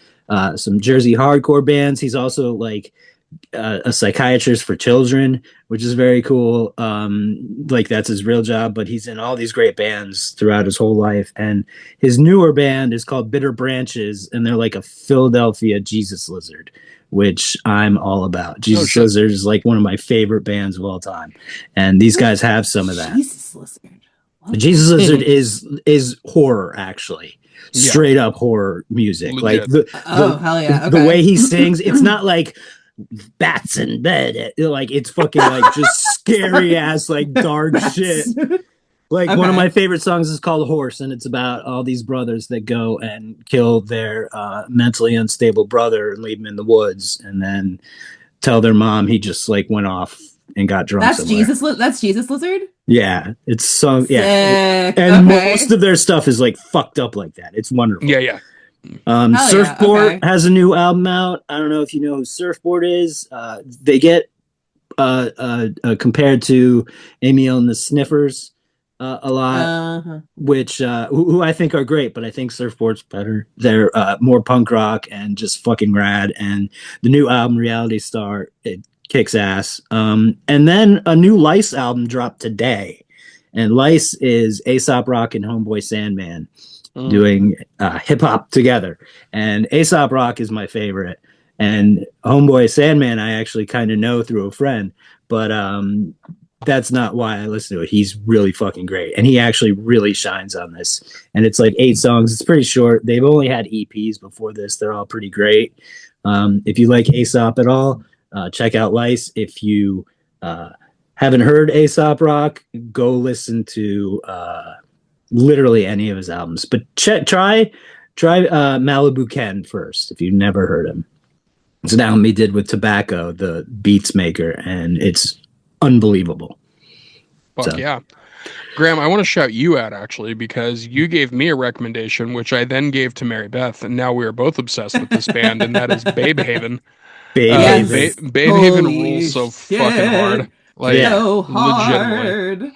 Some Jersey hardcore bands. He's also like a psychiatrist for children, which is very cool. Like that's his real job, but he's in all these great bands throughout his whole life. And his newer band is called Bitter Branches, and they're like a Philadelphia Jesus Lizard, which I'm all about. Jesus Lizard is like one of my favorite bands of all time, and these guys have some of that. Jesus Lizard. Jesus Lizard is horror, actually. Straight up horror music. Legit. Like hell yeah. Okay. The way he sings, it's not like bats in bed. Like it's fucking like just scary ass like dark shit. Like one of my favorite songs is called Horse, and it's about all these brothers that go and kill their mentally unstable brother and leave him in the woods, and then tell their mom he just like went off and got drunk. That's somewhere. That's Jesus Lizard. Yeah, it's so and most of their stuff is like fucked up like that. It's wonderful. Yeah. Surfboard has a new album out. I don't know if you know who Surfboard is. They get compared to Emil and the Sniffers a lot, which who I think are great, but I think Surfboard's better. They're more punk rock and just fucking rad. And the new album, Reality Star, it kicks ass. And then a new Lice album dropped today, and Lice is Aesop Rock and Homeboy Sandman doing hip hop together. And Aesop Rock is my favorite, and Homeboy Sandman I actually kind of know through a friend, but that's not why I listen to it. He's really fucking great, and he actually really shines on this. And it's like 8 songs. It's pretty short. They've only had EPs before this. They're all pretty great. If you like Aesop at all, check out Lice. If you haven't heard Aesop Rock, go listen to literally any of his albums. But try Malibu Ken first if you've never heard him. It's an album he did with Tobacco, the beats maker, and it's unbelievable. Fuck yeah. Graham, I want to shout you out actually, because you gave me a recommendation, which I then gave to Mary Beth, and now we are both obsessed with this band, and that is Babe Haven. Babe Haven rules so fucking hard. Like, so hard.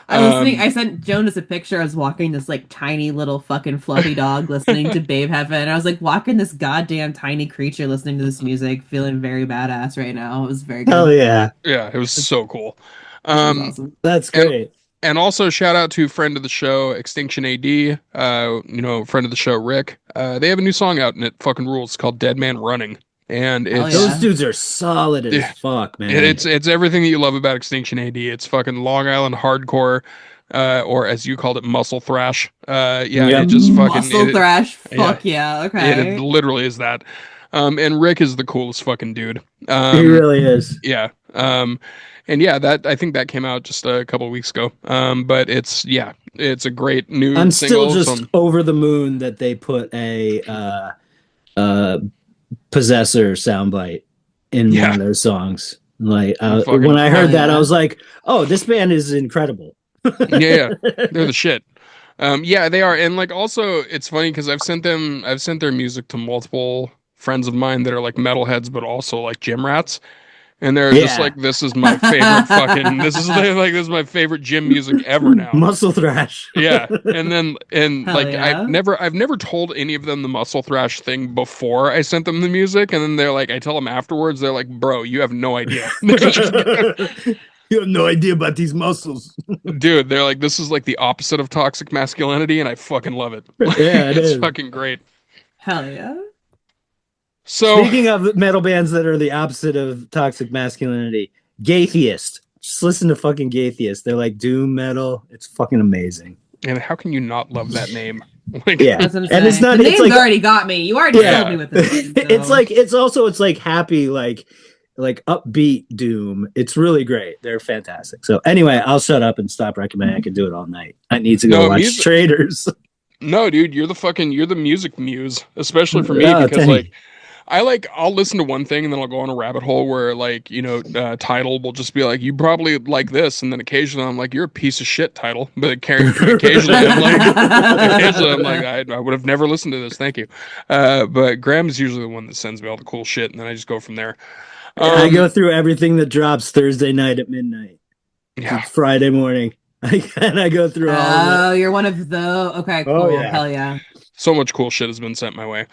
I sent Jonas a picture. I was walking this like tiny little fucking fluffy dog listening to Babe Heaven. I was like walking this goddamn tiny creature listening to this music, feeling very badass right now. It was very good. Hell yeah. Yeah, it was so cool. Awesome. That's great. And also shout out to friend of the show, Extinction AD, friend of the show, Rick. They have a new song out and it fucking rules. It's called Dead Man Running. And it's, those dudes are solid as fuck, man. It's everything that you love about Extinction AD. It's fucking Long Island hardcore, or as you called it, muscle thrash. It just fucking muscle thrash. Fuck yeah, okay. It literally is that. And Rick is the coolest fucking dude. He really is. Yeah. And yeah, that I think that came out just a couple of weeks ago. But it's a great new. I'm single, still just over the moon that they put a Possessor soundbite in one of their songs. Like when I heard that, I was like, "Oh, this band is incredible." yeah, they're the shit. Yeah, they are, and like also, it's funny because I've sent their music to multiple friends of mine that are like metalheads, but also like gym rats. And they're just like, this is my favorite fucking, this is my favorite gym music ever now. Muscle thrash. Yeah. I've never told any of them the muscle thrash thing before I sent them the music. And then they're like, I tell them afterwards, they're like, bro, you have no idea. You have no idea about these muscles. Dude, they're like, this is like the opposite of toxic masculinity. And I fucking love it. Yeah, it's fucking great. Hell yeah. So, speaking of metal bands that are the opposite of toxic masculinity, Gaytheist. Just listen to fucking Gaytheist. They're like doom metal. It's fucking amazing. And how can you not love that name? Yeah, and it's not. The name's like, already got me. You already told me with this. Name, so. It's like happy, like upbeat doom. It's really great. They're fantastic. So anyway, I'll shut up and stop recommending. I can do it all night. I need to go watch Traders. No, dude, you're the music muse, especially for me, because like. I'll listen to one thing and then I'll go on a rabbit hole where like, Title will just be like, you probably like this. And then occasionally I'm like, you're a piece of shit, Title. But occasionally I'm like, I would have never listened to this. Thank you. But Graham is usually the one that sends me all the cool shit. And then I just go from there. I go through everything that drops Thursday night at midnight. Yeah. It's Friday morning. I go through all of it. Oh, you're one of the okay, cool. Oh, yeah. Hell yeah. So much cool shit has been sent my way.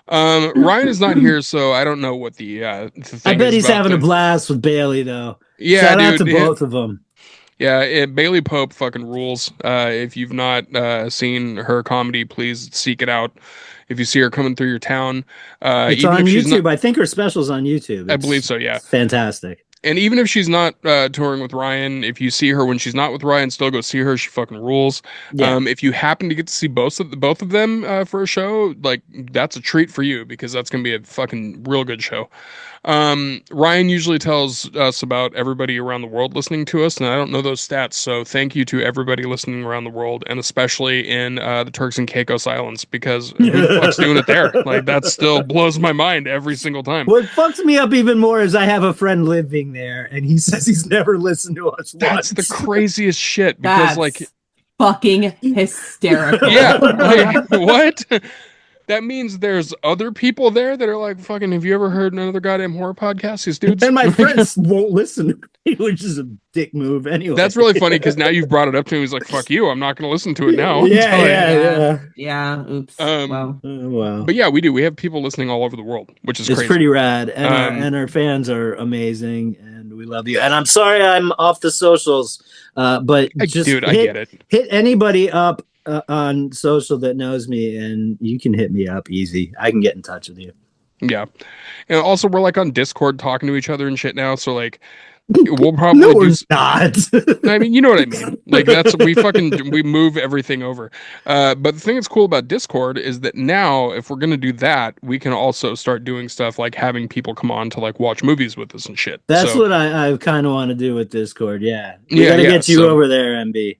Ryan is not here, so I don't know what the thing I bet is he's about having a them. blast with Bailey, though. Yeah, Shout out dude, to both of them. Yeah, Bailey Pope fucking rules. If you've not seen her comedy, please seek it out. If you see her coming through your town, It's even on if she's YouTube. not, I think her special's on YouTube. I believe so. Yeah, It's fantastic. and even if she's not touring with Ryan, if you see her when she's not with Ryan, still go see her. She fucking rules. Yeah. If you happen to get to see both of them for a show, like that's a treat for you because that's gonna be a fucking real good show. Ryan usually tells us about everybody around the world listening to us, and I don't know those stats, so thank you to everybody listening around the world, and especially in the Turks and Caicos Islands, because who the fuck's doing it there? Like, that still blows my mind every single time. What fucks me up even more is I have a friend living there, and he says he's never listened to us That's once. the craziest shit, because, That's fucking hysterical. yeah, like, what? That means there's other people there that are like, fucking, have you ever heard another goddamn horror podcast? These dudes. And my friends won't listen to me, which is a dick move anyway. That's really funny because now you've brought it up to him. He's like, fuck you. I'm not going to listen to it now. Yeah. Oops. Wow. Wow. But yeah, we do. We have people listening all over the world, which is It's crazy. pretty rad. And our fans are amazing, and we love you. And I'm sorry I'm off the socials, but I get it. Hit anybody up on social that knows me, and you can hit me up easy. I can get in touch with you. Yeah. And also, we're like on Discord talking to each other and shit now. So, like, we'll probably not. I mean, you know what I mean. Like, we move everything over. But the thing that's cool about Discord is that now, if we're gonna do that, we can also start doing stuff like having people come on to like watch movies with us and shit. That's what I kind of want to do with Discord. Yeah, we gotta get you over there, MB.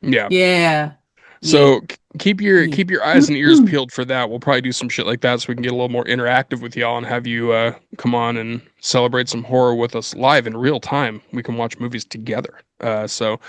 Yeah. So keep your eyes and ears peeled for that. We'll probably do some shit like that so we can get a little more interactive with y'all and have you come on and celebrate some horror with us live in real time. We can watch movies together. So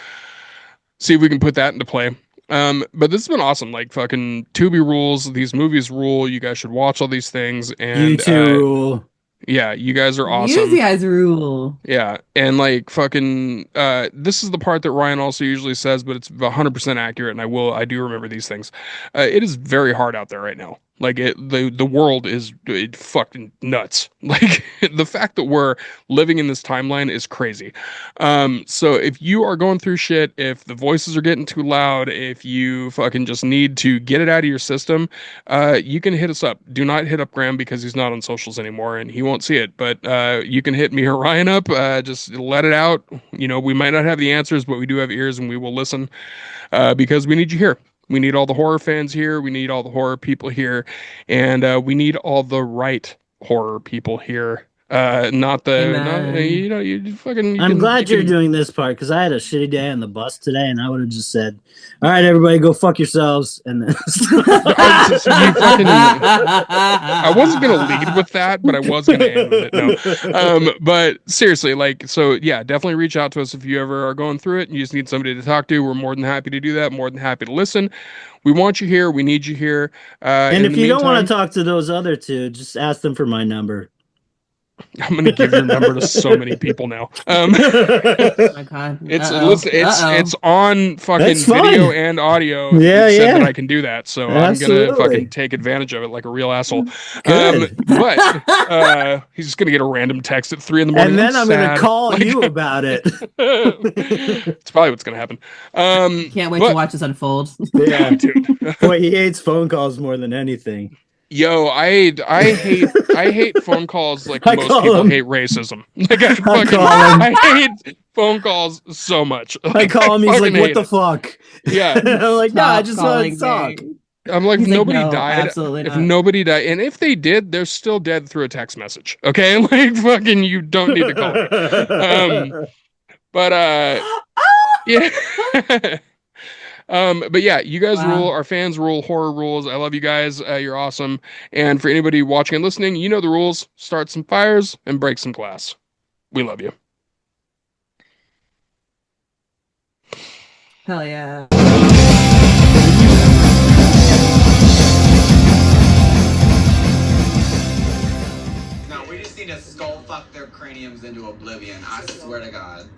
see if we can put that into play. But this has been awesome. Like, fucking Tubi rules. These movies rule. You guys should watch all these things. And you two rule. Yeah, you guys are awesome. You guys rule. Yeah, and like fucking this is the part that Ryan also usually says, but it's 100% accurate, and I do remember these things. It is very hard out there right now. Like, the world is fucking nuts. Like, the fact that we're living in this timeline is crazy. So if you are going through shit, if the voices are getting too loud, if you fucking just need to get it out of your system, you can hit us up. Do not hit up Graham because he's not on socials anymore and he won't see it. But you can hit me or Ryan up. Just let it out. You know, we might not have the answers, but we do have ears and we will listen because we need you here. We need all the horror fans here. We need all the horror people here. And we need all the right horror people here. Not you fucking. I'm glad you're doing this part because I had a shitty day on the bus today, and I would have just said, "All right, everybody, go fuck yourselves." And then I wasn't gonna lead with that, but I was gonna end with it. No, but seriously, like, so yeah, definitely reach out to us if you ever are going through it and you just need somebody to talk to. We're more than happy to do that. More than happy to listen. We want you here. We need you here. And if you don't want to talk to those other two, just ask them for my number. I'm gonna give your number to so many people now. Oh my God. It's on fucking video and audio. Yeah, that I can do that, so absolutely. I'm gonna fucking take advantage of it like a real assobut he's just gonna get a random text at 3 a.m, and then I'm gonna call you about it. It's probably what's gonna happen. Can't wait to watch this unfold. Yeah, dude. Boy, he hates phone calls more than anything. Yo, I hate phone calls like most people hate racism. Like, I hate phone calls so much. Like, I call him, he's like, what the fuck? Yeah. I'm like, no, I just want to talk. I'm like, nobody died. Absolutely if not. Nobody died, and if they did, they're still dead through a text message. Okay? Like, fucking, you don't need to call me. Yeah. But yeah, you guys rule. Our fans rule. Horror rules. I love you guys. You're awesome. And for anybody watching and listening, you know the rules. Start some fires and break some glass. We love you. Hell yeah. No, we just need to skull fuck their craniums into oblivion. I swear to God.